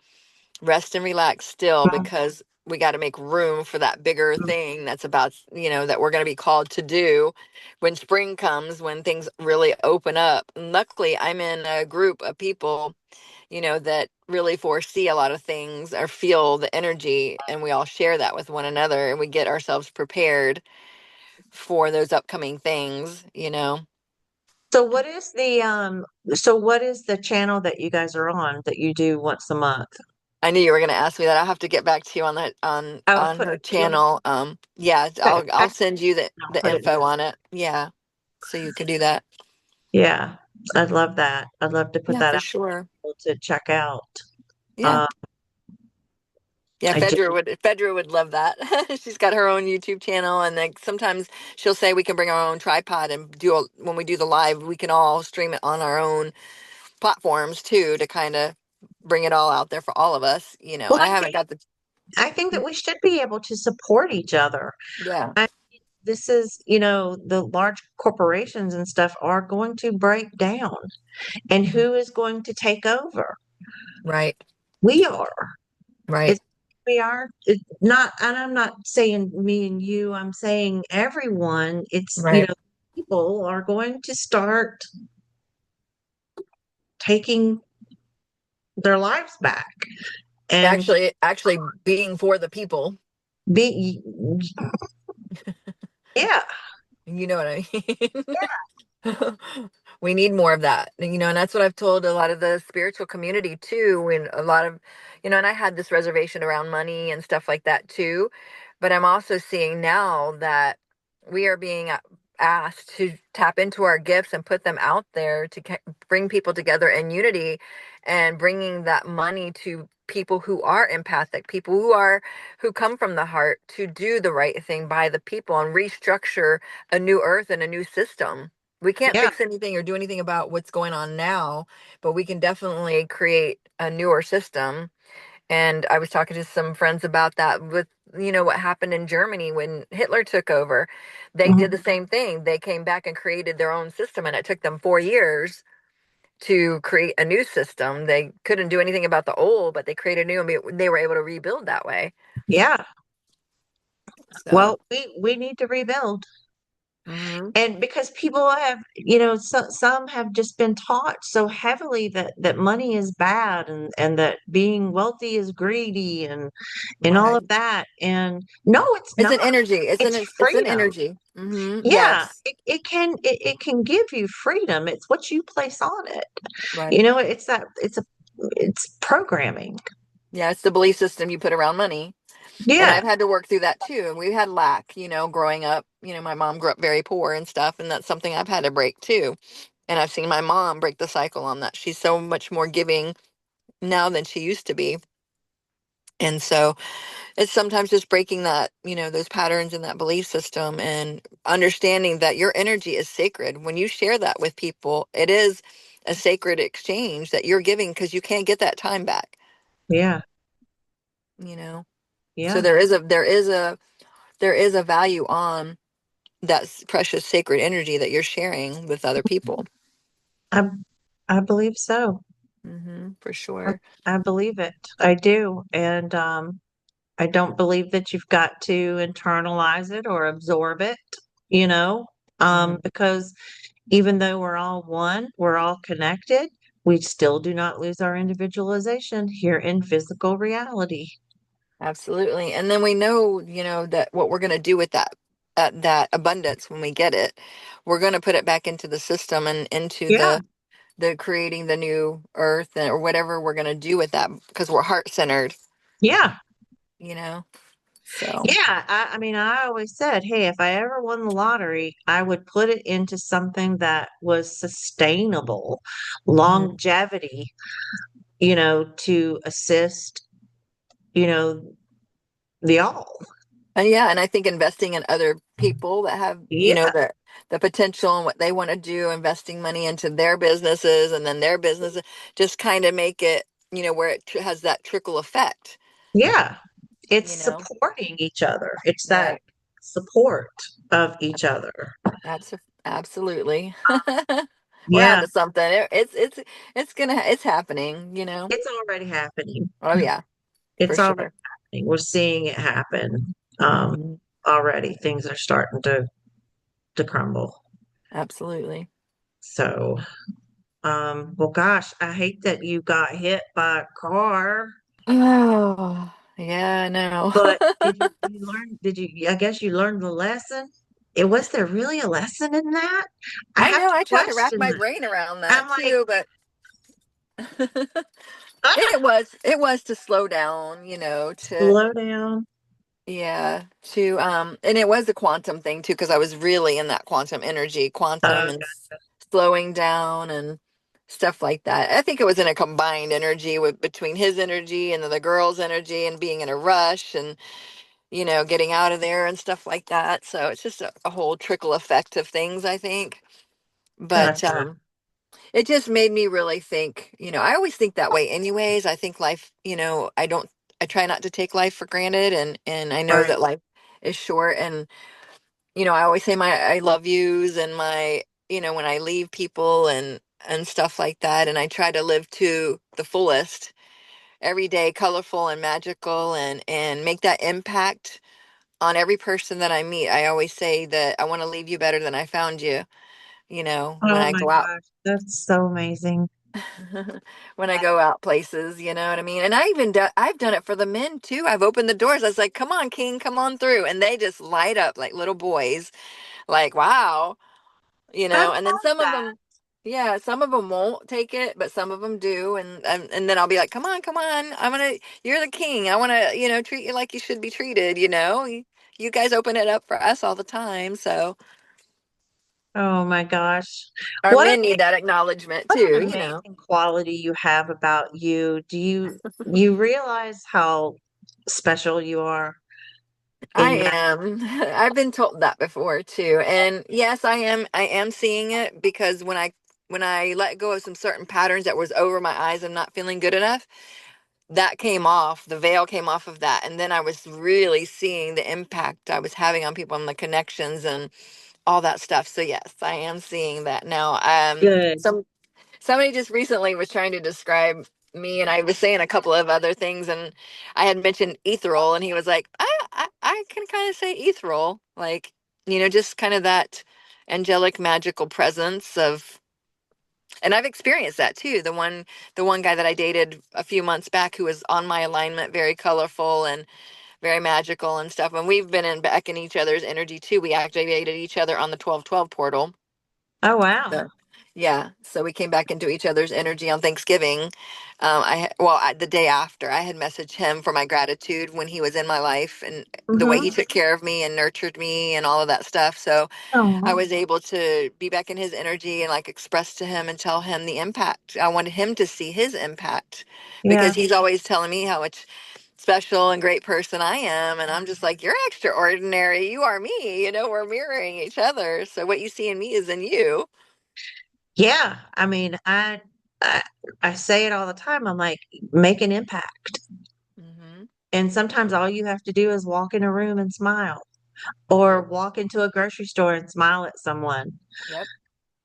rest and relax still, because we got to make room for that bigger thing that's about, that we're going to be called to do when spring comes, when things really open up. And luckily, I'm in a group of people, that really foresee a lot of things or feel the energy, and we all share that with one another, and we get ourselves prepared for those upcoming things. So what is the channel that you guys are on that you do once a month? I knew you were going to ask me that. I'll have to get back to you on that, I'll on put her you channel. Yeah, okay, I'll send you the I'll the put it. info on it. Yeah, so you can do that. Yeah, I'd love that. I'd love to put Yeah, that for out sure. to check out. Yeah, Uh, yeah. I do. Fedra would love that. She's got her own YouTube channel, and like sometimes she'll say we can bring our own tripod and when we do the live, we can all stream it on our own platforms too, to kind of bring it all out there for all of us. Well, I haven't got the. I think that we should be able to support each other. Yeah. I, this is, the large corporations and stuff are going to break down, and Mhm. who is going to take over? Right. We are. Right. It's we are not, and I'm not saying me and you, I'm saying everyone. It's, Right. people are going to start taking their lives back and Actually being for the people. be, yeah, You know what I mean? We need more of that, and that's what I've told a lot of the spiritual community too. And a lot of, and I had this reservation around money and stuff like that too. But I'm also seeing now that we are being asked to tap into our gifts and put them out there to bring people together in unity, and bringing that money to people who are empathic, people who come from the heart, to do the right thing by the people and restructure a new earth and a new system. We can't yeah. fix anything or do anything about what's going on now, but we can definitely create a newer system. And I was talking to some friends about that with, what happened in Germany when Hitler took over. They did the Mhm. same thing. They came back and created their own system, and it took them 4 years to create a new system. They couldn't do anything about the old, but they created a new, and they were able to rebuild that way. Yeah. So, Well, we need to rebuild. hmm. And because people have, some have just been taught so heavily that money is bad, and that being wealthy is greedy, and all Right. of that. And no, it's It's not. an energy. It's It's an freedom. energy. Hmm. Yeah, Yes. it can give you freedom. It's what you place on it. Right. It's programming. Yeah, it's the belief system you put around money. And Yeah. I've had to work through that too. And we had lack, growing up. My mom grew up very poor and stuff, and that's something I've had to break too. And I've seen my mom break the cycle on that. She's so much more giving now than she used to be. And so it's sometimes just breaking that, those patterns in that belief system and understanding that your energy is sacred. When you share that with people, it is a sacred exchange that you're giving because you can't get that time back, Yeah. you know. So Yeah. there is a value on that precious sacred energy that you're sharing with other people. I I believe so. For I, sure. I believe it. I do. And I don't believe that you've got to internalize it or absorb it, you know, Mhm. because even though we're all one, we're all connected, we still do not lose our individualization here in physical reality. Absolutely. And then we know, that what we're going to do with that abundance when we get it, we're going to put it back into the system and into Yeah. the creating the new earth or whatever we're going to do with that because we're heart centered, Yeah. you know? So, Yeah. I mean, I always said, hey, if I ever won the lottery, I would put it into something that was sustainable, mhm. longevity, to assist, you know, the all. And yeah, and I think investing in other people that have, Yeah. the potential and what they want to do, investing money into their businesses and then their businesses, just kind of make it, where it has that trickle effect, Yeah. It's you know? supporting each other. It's that Right. support of each other. Absolutely. We're Yeah. onto something. It's happening. It's already happening. Oh yeah, for It's already sure. happening. We're seeing it happen Hmm. already. Things are starting to crumble. Absolutely. So, well, gosh, I hate that you got hit by a car. Oh, yeah, I know. But did you learn? Did you? I guess you learned the lesson. It was there really a lesson in that? I I have know. to I tried to rack question my that. brain around that I'm like, too, but ah, it was to slow down, to slow down. yeah, and it was a quantum thing too, because I was really in that quantum energy, quantum and Okay. slowing down and stuff like that. I think it was in a combined energy with between his energy and the girl's energy and being in a rush and getting out of there and stuff like that. So it's just a whole trickle effect of things, I think. But Gotcha. it just made me really think, I always think that way anyways. I think life, I try not to take life for granted and I know Right. that life is short and I always say my I love yous and my, when I leave people and stuff like that and I try to live to the fullest every day, colorful and magical and make that impact on every person that I meet. I always say that I want to leave you better than I found you, when Oh I my go out. gosh, that's so amazing. When I go out places, you know what I mean? And I've done it for the men too. I've opened the doors. I was like, "Come on, King, come on through." And they just light up like little boys. Like, "Wow." I And then love some of that. them, yeah, some of them won't take it, but some of them do. And then I'll be like, "Come on, come on. You're the king. I want to, treat you like you should be treated, You guys open it up for us all the time. So Oh my gosh. our What men need that acknowledgement what too, an amazing quality you have about you. Do you realize how special you are in I your am. I've been told that before too. And yes, I am seeing it because when I let go of some certain patterns that was over my eyes and not feeling good enough, that came off, the veil came off of that. And then I was really seeing the impact I was having on people and the connections and all that stuff. So yes, I am seeing that now. good? Somebody just recently was trying to describe me, and I was saying a couple of other things, and I had mentioned ethereal, and he was like, I can kind of say ethereal, like, just kind of that angelic, magical presence of, and I've experienced that too. The one guy that I dated a few months back who was on my alignment, very colorful and very magical and stuff, and we've been back in each other's energy too. We activated each other on the 1212 portal. Oh wow. Yeah, so we came back into each other's energy on Thanksgiving. The day after, I had messaged him for my gratitude when he was in my life and the way he Mm-hmm. took care of me and nurtured me and all of that stuff. So I Oh, was able to be back in his energy and like express to him and tell him the impact. I wanted him to see his impact because yeah. he's always telling me how much special and great person I am. And I'm just like, you're extraordinary. You are me. You know, we're mirroring each other. So what you see in me is in you. Yeah. I mean, I I say it all the time. I'm like, make an impact. Hmm. And sometimes all you have to do is walk in a room and smile, or Yep. walk into a grocery store and smile at someone. Yep.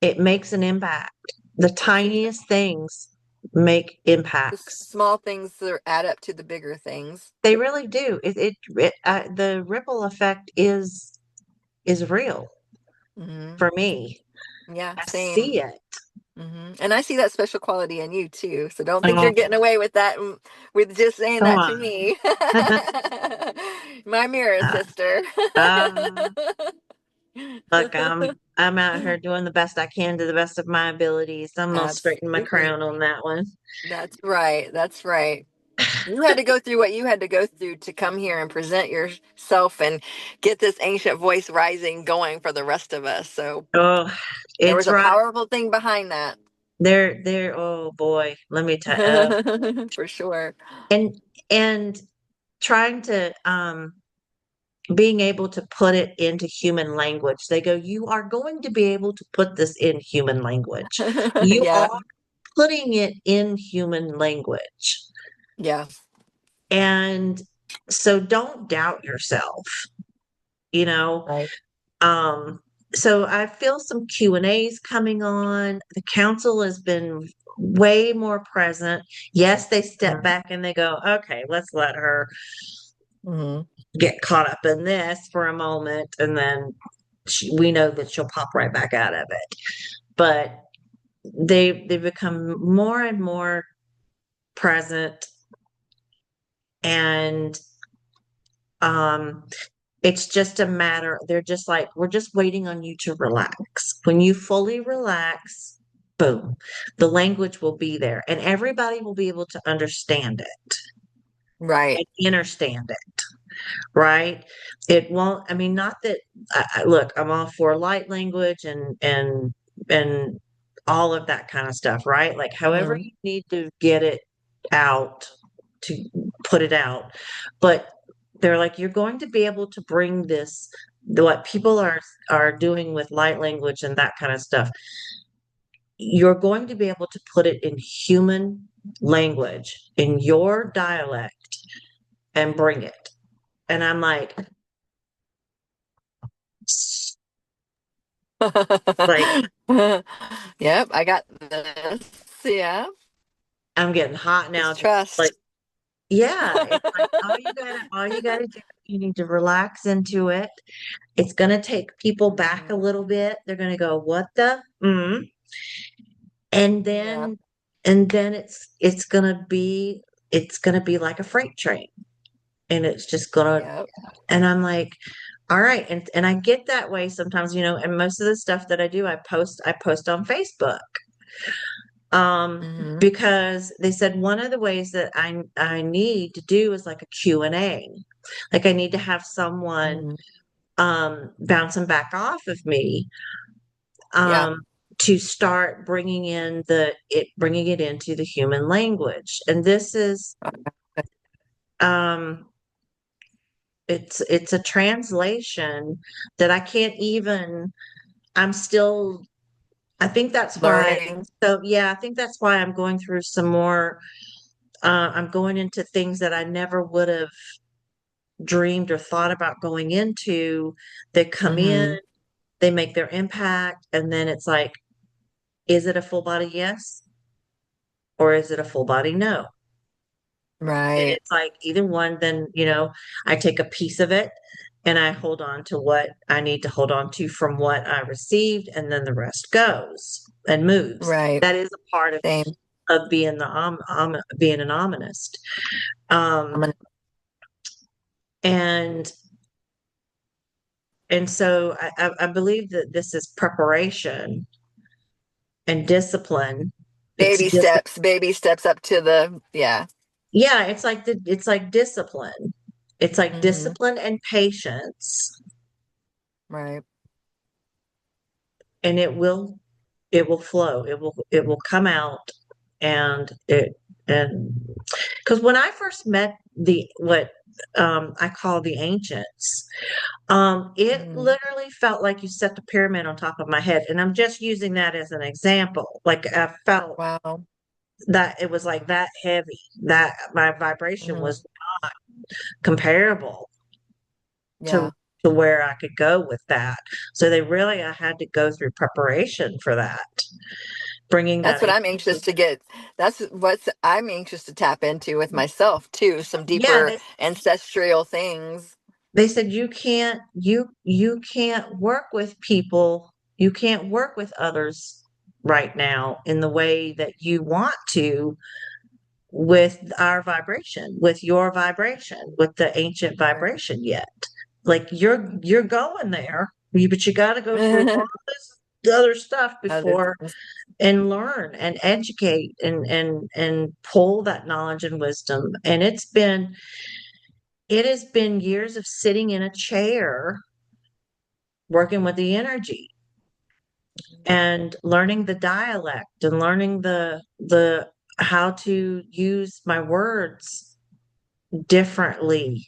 It makes an impact. The It's tiniest things make the impacts. small things that add up to the bigger things. They really do. The ripple effect is real Hmm. for me. Yeah, I same. see it. And I see that special quality in you too. So don't think Oh, you're getting away with that with just saying come that to on. me. My mirror Uh, sister. uh, look, I'm out here doing the best I can to the best of my abilities. I'm gonna straighten my Absolutely. crown on that one. That's right. That's right. You had to go through what you had to go through to come here and present yourself and get this ancient voice rising going for the rest of us. So Oh, there was it's a right powerful thing behind that. there. Oh boy, let me tell. For sure. And and trying to being able to put it into human language. They go, you are going to be able to put this in human language. You Yeah. are putting it in human language. Yeah. And so don't doubt yourself, you know. Right. Um, so I feel some Q&As coming on. The council has been way more present. Yes, they step back and they go, okay, let's let her Mm-hmm. get caught up in this for a moment, and then we know that she'll pop right back out of it. But they've become more and more present, and um it's just a matter, they're just like, we're just waiting on you to relax. When you fully relax, boom, the language will be there and everybody will be able to understand it Right. and understand it, right? It won't, I mean, not that, look, I'm all for light language and all of that kind of stuff, right? Like, however Hmm. you need to get it out, to put it out. But they're like, you're going to be able to bring this, what people are doing with light language and that kind of stuff. You're going to be able to put it in human language, in your dialect, and bring it. And I'm like, like, Yep, I got this. Yeah. I'm getting hot now. Just Just like, trust. yeah, it's like all you gotta do, you need to relax into it. It's gonna take people back a Mhm. little bit. They're gonna go, what the? And Yeah. then it's gonna be like a freight train. And it's just gonna, Yep. and I'm like, all right. And I get that way sometimes, and most of the stuff that I post on Facebook. Hmm. Because they said one of the ways that I need to do is like a Q&A. Like, I need to have someone Hmm. bouncing back off of me, Yeah. um to start bringing it into the human language. And this is, um it's a translation that I can't even, I'm still, I think that's why. Learning. So yeah, I think that's why I'm going through some more. I'm going into things that I never would have dreamed or thought about going into. They come in, Hmm. they make their impact, and then it's like, is it a full body yes, or is it a full body no? And Right. it's like either one, then, I take a piece of it and I hold on to what I need to hold on to from what I received, and then the rest goes and moves. Right. That is a part Same. of being being an ominist. I'm Um, gonna, and and so I believe that this is preparation and discipline. It's discipline. Baby steps up to the, yeah. Yeah, it's like discipline. It's like Hmm. discipline and patience, Right. and it will flow. It will come out, and it and because when I first met the what I call the ancients, it Hmm. literally felt like you set the pyramid on top of my head, and I'm just using that as an example. Like I felt Wow. that it was like that heavy, that my vibration Hmm. was comparable to Yeah. where I could go with that. So I had to go through preparation for that, bringing That's that what in. I'm anxious to get. That's what I'm anxious to tap into with myself too. Some Yeah, deeper ancestral things. they said you can't work with people, you can't work with others right now in the way that you want to with our vibration, with your vibration, with the ancient Right. vibration yet. Like you're going there, but you got to go through all this other stuff Other before things. and learn and educate and pull that knowledge and wisdom. And it has been years of sitting in a chair working with the energy and learning the dialect and learning the how to use my words differently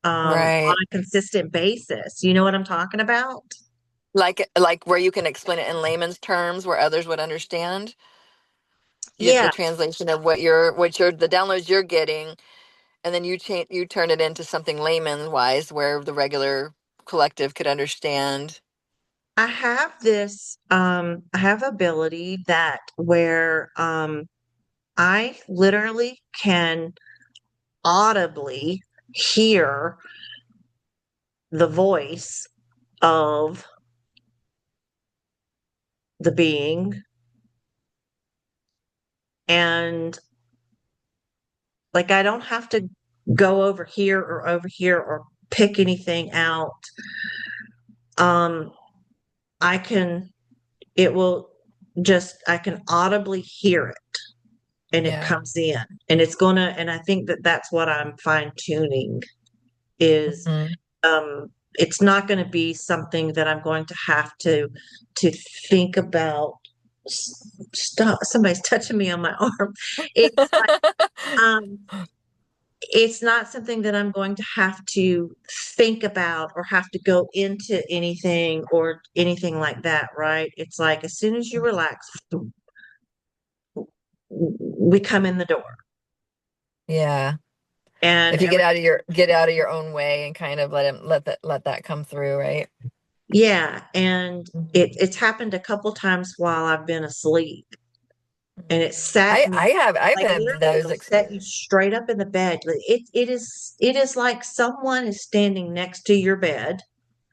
on Right. a consistent basis. You know what I'm talking about? Like where you can explain it in layman's terms where others would understand. You get the Yeah, translation of the downloads you're getting, and then you turn it into something layman wise where the regular collective could understand. I have ability that where I literally can audibly hear the voice of the being, and like I don't have to go over here or pick anything out. Um I can it will just I can audibly hear it, and it Yeah. comes in, and it's gonna and I think that that's what I'm fine tuning is Hmm. it's not going to be something that I'm going to have to think about. Stop, somebody's touching me on my arm. It's like um it's not something that I'm going to have to think about or have to go into anything or anything like that, right? It's like as soon as you relax, we come in the door. Yeah. And If you get out of your own way and kind of let that come through, right? yeah, and Mhm. it's happened a couple times while I've been asleep, and it sat me I've like had literally those it'll set you straight up in the bed. Like, it is like someone is standing next to your bed,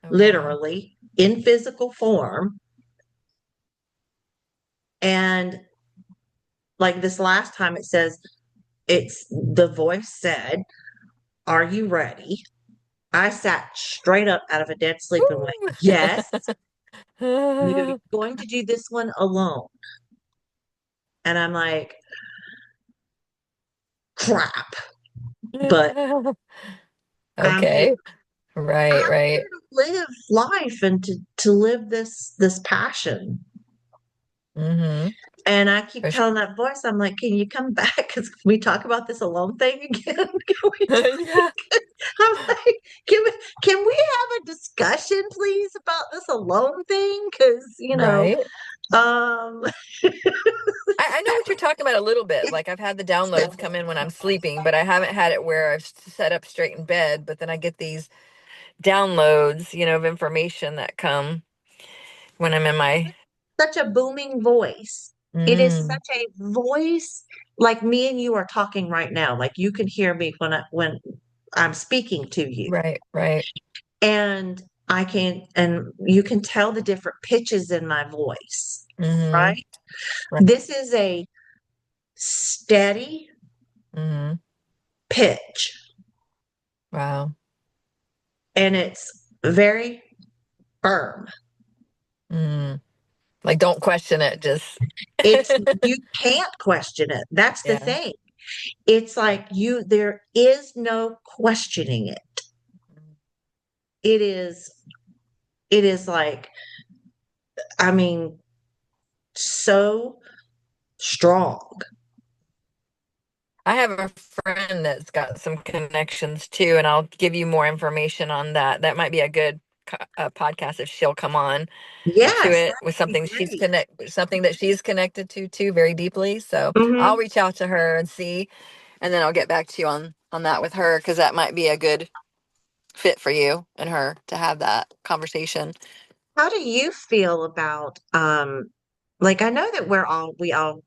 oh wow. literally in physical form. And like this last time it says it's the voice said, "Are you ready?" I sat straight up out of a dead sleep and went, "Yes, you're going to do this one alone." And I'm like, crap, but I'm here. Okay. Right, I'm right. here to live life and to live this passion. Mm-hmm. And I keep For sure. telling that voice, I'm like, can you come back? Because we talk about this alone thing again. Can we Yeah. I'm like, can we have a discussion, please, about this alone thing? Because Right. um, I know what you're talking about a little bit. Like I've had the downloads come in when I'm sleeping, but I haven't had it where I've set up straight in bed. But then I get these downloads, of information that come when I'm in my. such a booming voice. It is Mm, such a voice, like me and you are talking right now. Like you can hear me when I'm speaking to you, right, right. and and you can tell the different pitches in my voice, Mm-hmm. right? Right. This is a steady Mm-hmm. pitch, Wow. and it's very firm. Mm. Like, don't question it. Just, It's you can't question it. That's the yeah. thing. It's like there is no questioning it. It is like, I mean, so strong. I have a friend that's got some connections too, and I'll give you more information on that. That might be a good podcast if she'll come on to Yes, it that with would be great. something that she's connected to too very deeply. So I'll Hmm. reach out to her and see, and then I'll get back to you on that with her because that might be a good fit for you and her to have that conversation. How do you feel about like I know that we all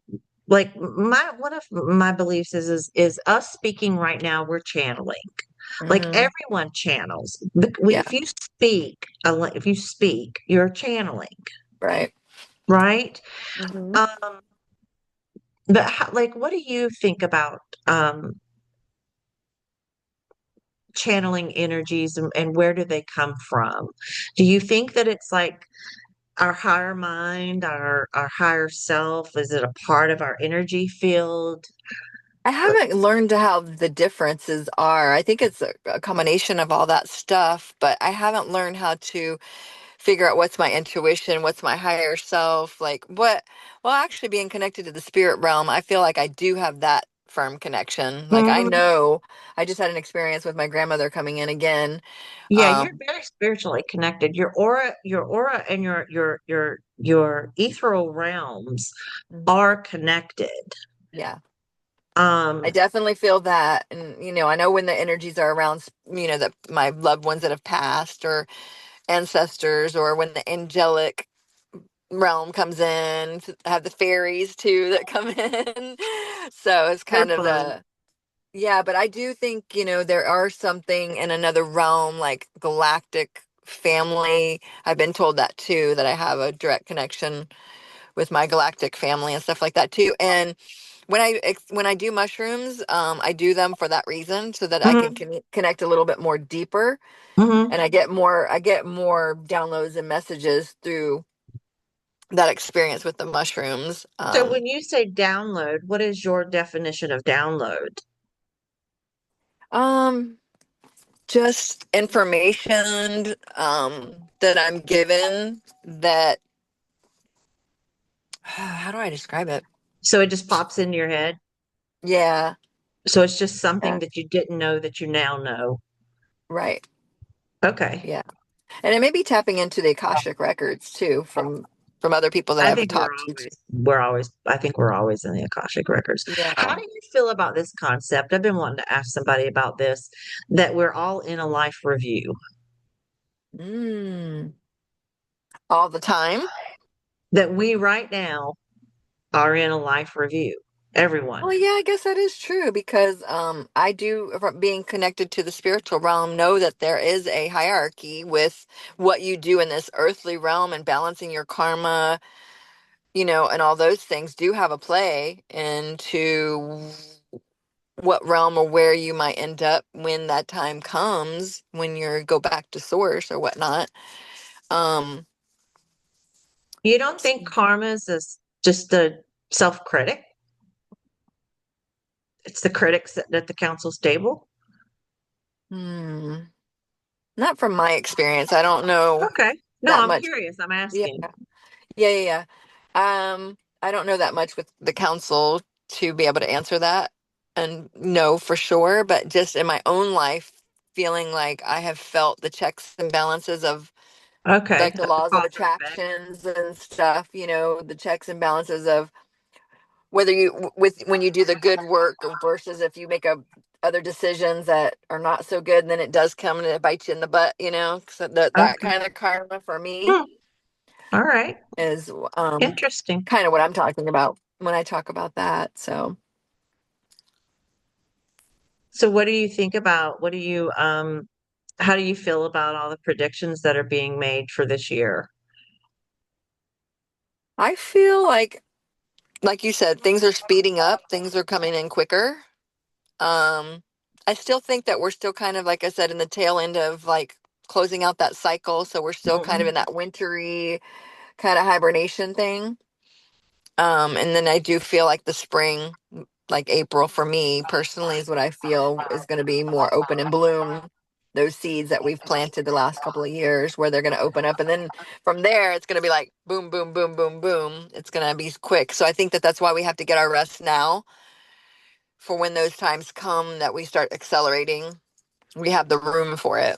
like my one of my beliefs is us speaking right now, we're channeling. Like Hmm. everyone channels. Yeah, If you speak, if you speak, you're channeling, right. right? Hmm. Um, but like, what do you think about channeling energies and where do they come from? Do you think that it's like our higher mind, our higher self? Is it a part of our energy field? I haven't learned how the differences are. I think it's a combination of all that stuff, but I haven't learned how to figure out what's my intuition, what's my higher self, like well, actually being connected to the spirit realm, I feel like I do have that firm connection. Like I Mhm. know I just had an experience with my grandmother coming in again. Yeah, you're Um, very spiritually connected. Your aura and your ethereal realms mhm, are connected. yeah. I Um, definitely feel that. And, I know when the energies are around, that my loved ones that have passed or ancestors, or when the angelic realm comes in, have the fairies too that come in. So it's they're kind of fun. yeah, but I do think, there are something in another realm, like galactic family. I've been told that too, that I have a direct connection with my galactic family and stuff like that too. And when I do mushrooms, I do them for that reason, so that I can Hmm. connect a little bit more deeper, Hmm. and I get more downloads and messages through that experience with the mushrooms. So when you say download, what is your definition of download? Um, just information that I'm given that how do I describe it? So it just pops into your head. Yeah, So it's just yeah, something that you didn't know that you now know. right. Okay. Yeah. And it may be tapping into the Akashic records too from other people that I I've think talked to. I think we're always in the Akashic records. How Yeah. do you feel about this concept? I've been wanting to ask somebody about this, that we're all in a life review, Mm. All the time. that we right now are in a life review. Everyone. Well, yeah, I guess that is true because I do, from being connected to the spiritual realm, know that there is a hierarchy with what you do in this earthly realm and balancing your karma, and all those things do have a play into what realm or where you might end up when that time comes, when you go back to source or whatnot. Um, You don't think karma is just a self-critic? It's the critics at the council's table? hmm, not from my experience. I don't know Okay. No, that I'm much. curious. I'm Yeah, asking. yeah, yeah, yeah. I don't know that much with the council to be able to answer that and know for sure, but just in my own life, feeling like I have felt the checks and balances of Okay. like the laws of Cause and effect. attractions and stuff, the checks and balances of whether with when you do the good work versus if you make a other decisions that are not so good, and then it does come and it bites you in the butt. So that Okay. kind of karma for me Hmm. All right. is Interesting. kind of what I'm talking about when I talk about that. So So what do you think about, how do you feel about all the predictions that are being made for this year? I feel like you said, things are speeding up, things are coming in quicker. um I still think that we're still kind of, like I said, in the tail end of like closing out that cycle, so we're still kind of in Mhm. that wintry kind of hibernation thing. And then I do feel like the spring, like April for me personally, is what I feel is going to be more open and bloom. Those seeds that we've planted the last couple of years, where they're going to open up, and then from there, it's going to be like boom, boom, boom, boom, boom. It's going to be quick. So I think that that's why we have to get our rest now, for when those times come that we start accelerating. We have the room for it.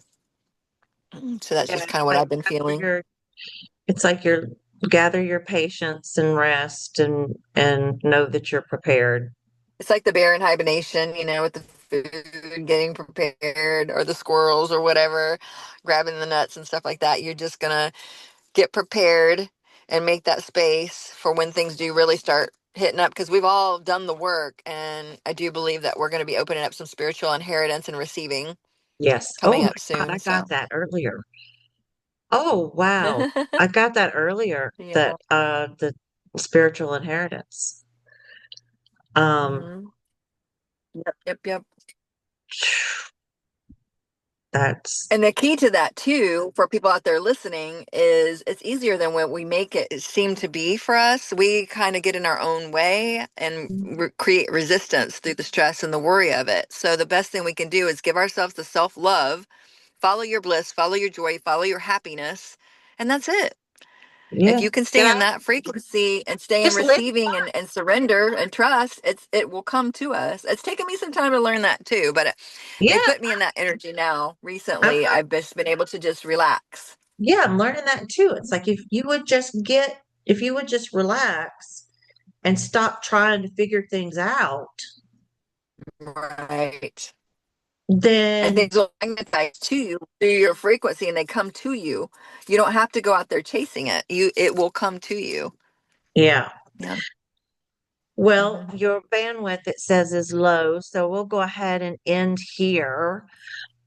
So that's Yeah, just kind of what I've been feeling. it's like you're gather your patience and rest and know that you're prepared. It's like the bear in hibernation, with the food getting prepared, or the squirrels or whatever, grabbing the nuts and stuff like that. You're just gonna get prepared and make that space for when things do really start hitting up, because we've all done the work, and I do believe that we're going to be opening up some spiritual inheritance and receiving Yes. Oh coming my up God, soon. I got So that earlier. Oh wow. I got that earlier yeah. that the spiritual inheritance. Um Hmm. Yep, yep, yep. that's And the key to that too, for people out there listening, is it's easier than what we make it seem to be for us. We kind of get in our own way and create resistance through the stress and the worry of it. So the best thing we can do is give ourselves the self-love, follow your bliss, follow your joy, follow your happiness, and that's it. If yeah. you can Get stay in out, that frequency and stay in just live. receiving and surrender and trust, it will come to us. It's taken me some time to learn that too, but it Yeah, put me in that energy now. I'm Recently, I've just been able to just relax. yeah, I'm learning that too. It's like if you would just relax and stop trying to figure things out, Right. And then things will magnetize to you through your frequency, and they come to you. You don't have to go out there chasing it. It will come to you. yeah. Yeah. Well, Hmm. your bandwidth, it says, is low, so we'll go ahead and end here.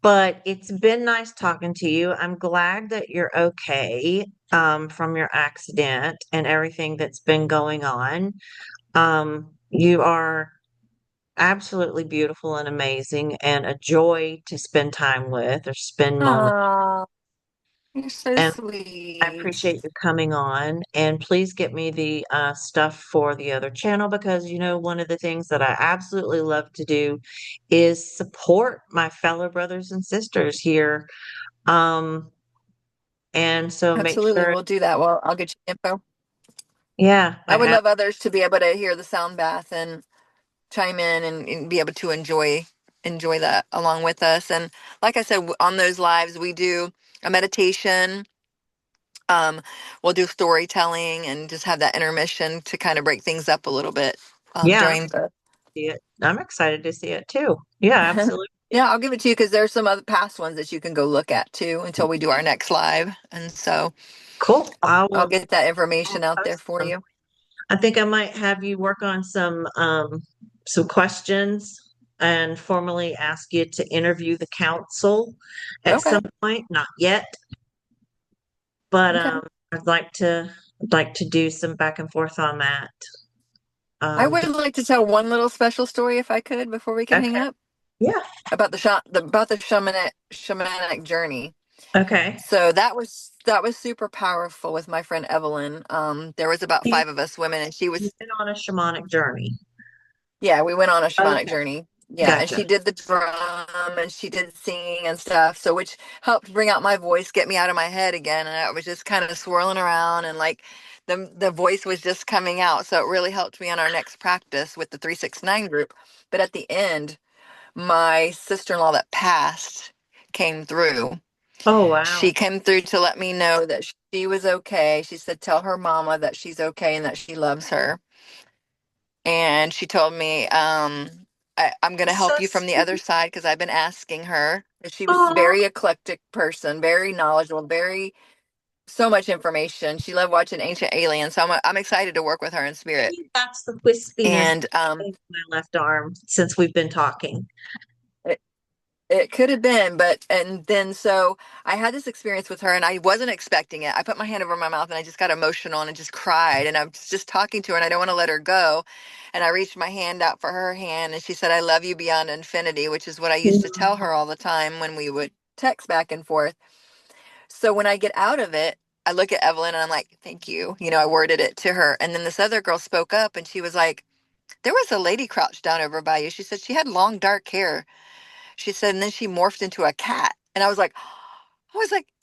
But it's been nice talking to you. I'm glad that you're okay from your accident and everything that's been going on. You are absolutely beautiful and amazing and a joy to spend time with or spend moments. Oh, you're so And I sweet. appreciate you coming on. And please get me the stuff for the other channel because, one of the things that I absolutely love to do is support my fellow brothers and sisters here. Um, and so make Absolutely. sure, We'll do that. Well, I'll get you info. yeah, I would love others to be able to hear the sound bath and chime in and be able to enjoy that along with us. And like I said, on those lives, we do a meditation. Um, we'll do storytelling and just have that intermission to kind of break things up a little bit yeah, during the. see it. I'm excited to see it too. Yeah, absolutely. Yeah, I'll give it to you because there's some other past ones that you can go look at too until we do our next live. And so Cool. I'll get that information I'll out there post for them. you. I think I might have you work on some questions and formally ask you to interview the council at Okay. some point. Not yet, but Okay. I'd like to do some back and forth on that. I Um, would like to tell one little special story if I could before we can hang okay. up, Yeah. about the shamanic journey. Okay. So that was super powerful with my friend Evelyn. There was about You- five of us women, and she You've was. been on a shamanic journey. Yeah, we went on a shamanic Okay. journey. Yeah, and Gotcha. she did the drum and she did singing and stuff, so which helped bring out my voice, get me out of my head again, and I was just kind of swirling around, and like the voice was just coming out. So it really helped me on our next practice with the 369 group. But at the end, my sister-in-law that passed came through. Oh, wow. She came through to let me know that she was okay. She said, tell her mama that she's okay and that she loves her. And she told me, I'm going to So help you from the other sweet. side because I've been asking her. She was a Oh, very eclectic person, very knowledgeable, very so much information. She loved watching Ancient Aliens, so I'm excited to work with her in spirit. maybe that's the wispiness And in my left arm since we've been talking. it, it could have been, but and then so I had this experience with her, and I wasn't expecting it. I put my hand over my mouth, and I just got emotional and just cried. And I was just talking to her, and I don't want to let her go. And I reached my hand out for her hand, and she said, "I love you beyond infinity," which is what I used to tell her all the time when we would text back and forth. So when I get out of it, I look at Evelyn and I'm like, thank you. I worded it to her. And then this other girl spoke up and she was like, there was a lady crouched down over by you. She said she had long dark hair. She said, and then she morphed into a cat. And I was like,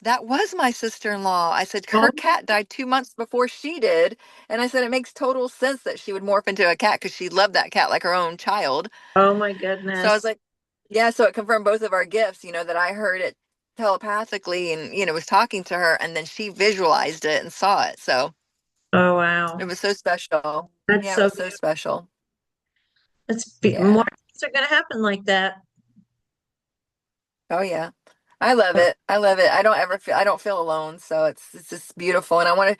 that was my sister-in-law. I said, Oh, her cat died 2 months before she did. And I said, it makes total sense that she would morph into a cat because she loved that cat like her own child. oh my So I was goodness. like, yeah, so it confirmed both of our gifts, that I heard it telepathically and, was talking to her. And then she visualized it and saw it. So Oh wow. it was so special. That's Yeah, it so was good. so special. More Yeah. things are going to happen like that. Oh yeah. I love it. I love it. I don't feel alone. So it's just beautiful. And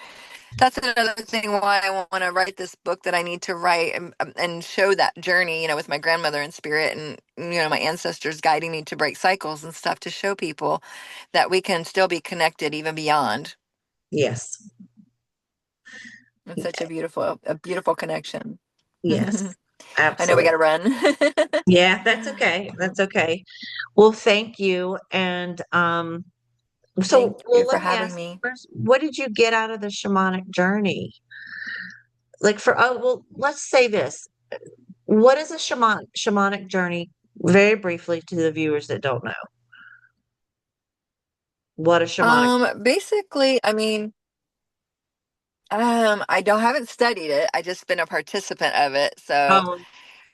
that's another thing why I want to write this book that I need to write and show that journey, with my grandmother in spirit and, my ancestors guiding me to break cycles and stuff to show people that we can still be connected even beyond. Yes. It's such a beautiful connection. Yes. I know we got Absolutely. to run. Yeah, that's okay. That's okay. Well, thank you. And Thank you let for me having ask me. first, what did you get out of the shamanic journey? Let's say this. What is a shamanic journey? Very briefly to the viewers that don't know what a shamanic. Basically, I mean, I don't haven't studied it. I just been a participant of it. So,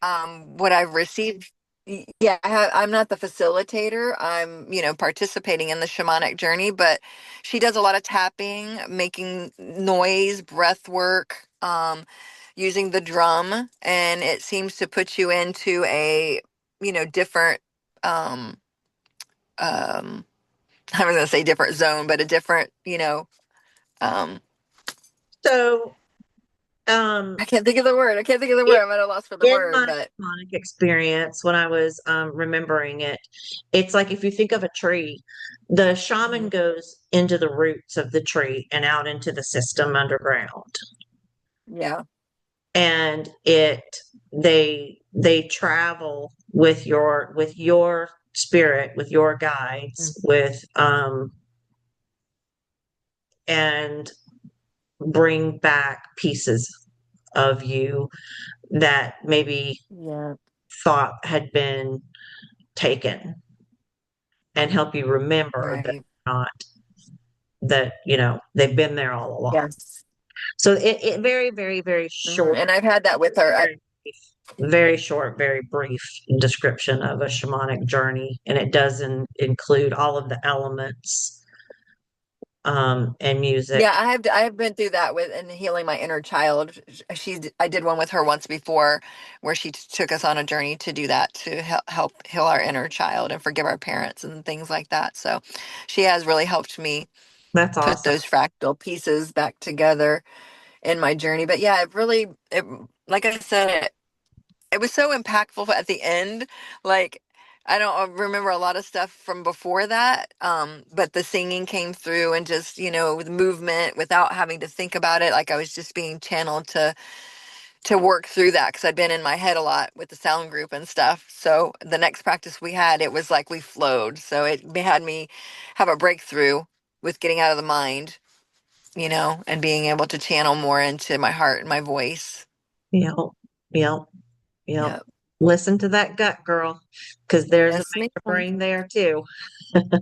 Oh, what I've received, yeah, I'm not the facilitator. I'm, participating in the shamanic journey, but she does a lot of tapping, making noise, breath work, using the drum, and it seems to put you into a, different, um, um, I was gonna say different zone, but a different, um, so um, I can't think of the word. I can't think of the word. I'm at a loss for the in word, my but shamanic experience, when I was remembering it, it's like if you think of a tree, the shaman Mhm. goes into the roots of the tree and out into the system underground. Yeah. And they travel with your spirit, with your guides, Mhm. with and bring back pieces of you that maybe Yeah. thought had been taken and help you remember that Right. not that they've been there all along. Yes. So it very very very short, And I've had that with her. very very short, very brief description of a shamanic journey, and it doesn't include all of the elements and music. Yeah, I have been through that with and healing my inner child. I did one with her once before where she took us on a journey to do that to help heal our inner child and forgive our parents and things like that. So she has really helped me That's put awesome. those fractal pieces back together in my journey. But yeah, like I said, it was so impactful at the end. Like, I don't remember a lot of stuff from before that, but the singing came through and just, with movement without having to think about it. Like I was just being channeled to work through that because I'd been in my head a lot with the sound group and stuff. So the next practice we had, it was like we flowed. So it had me have a breakthrough with getting out of the mind, and being able to channel more into my heart and my voice. Yep, yep, yep. Yeah. Listen to that gut, girl, because there's a Yes, major ma'am. brain there too.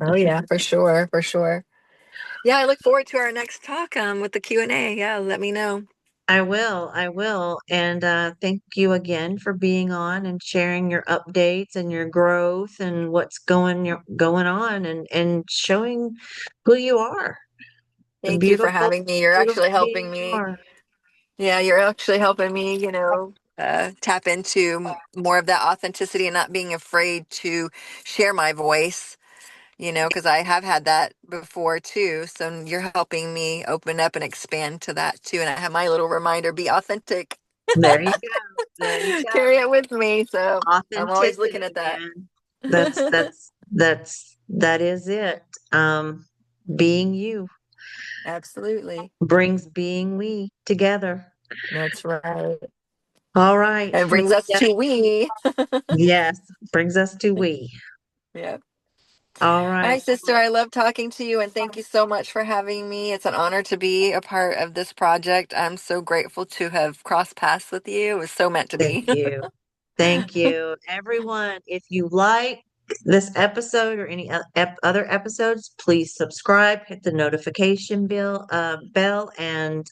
Oh yeah, for sure, for sure. Yeah, I look forward to our next talk with the Q&A. Yeah, let me know. I will. And thank you again for being on and sharing your updates and your growth and what's going on and showing who you are, the Thank you for beautiful, having me. You're beautiful actually being helping you me. are. Yeah, you're actually helping me, tap into more of that authenticity and not being afraid to share my voice, because I have had that before too. So you're helping me open up and expand to that too. And I have my little reminder, be authentic. There you go. There you go. Carry it with me. So I'm always looking Authenticity, at that. man. That is it. Being you Absolutely. brings being we together. That's right. All right. And Well, brings us yeah, to we. yes, brings us to we. Yeah. All All right. right, sister, I love talking to you and thank you so much for having me. It's an honor to be a part of this project. I'm so grateful to have crossed paths with you. It was so meant to Thank be. you. Thank you. Everyone, if you like this episode or any other episodes, please subscribe, hit the notification bell, and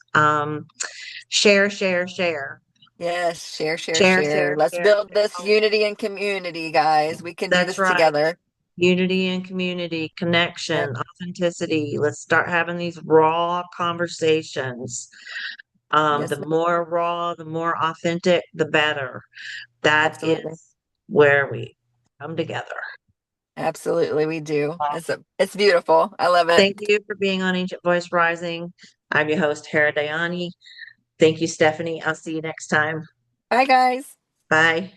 share, share, share. Yes, share, share, Share, share. share, Let's share. build this unity and community, guys. We can do That's this right. together. Unity and community, connection, Yep, authenticity. Let's start having these raw conversations. yes, The more raw, the more authentic, the better. That absolutely. is where we come together. Absolutely, we do. It's beautiful. I love it. Thank you for being on Ancient Voice Rising. I'm your host, Hera. Thank you, Stephanie. I'll see you next time. Bye, guys. Bye.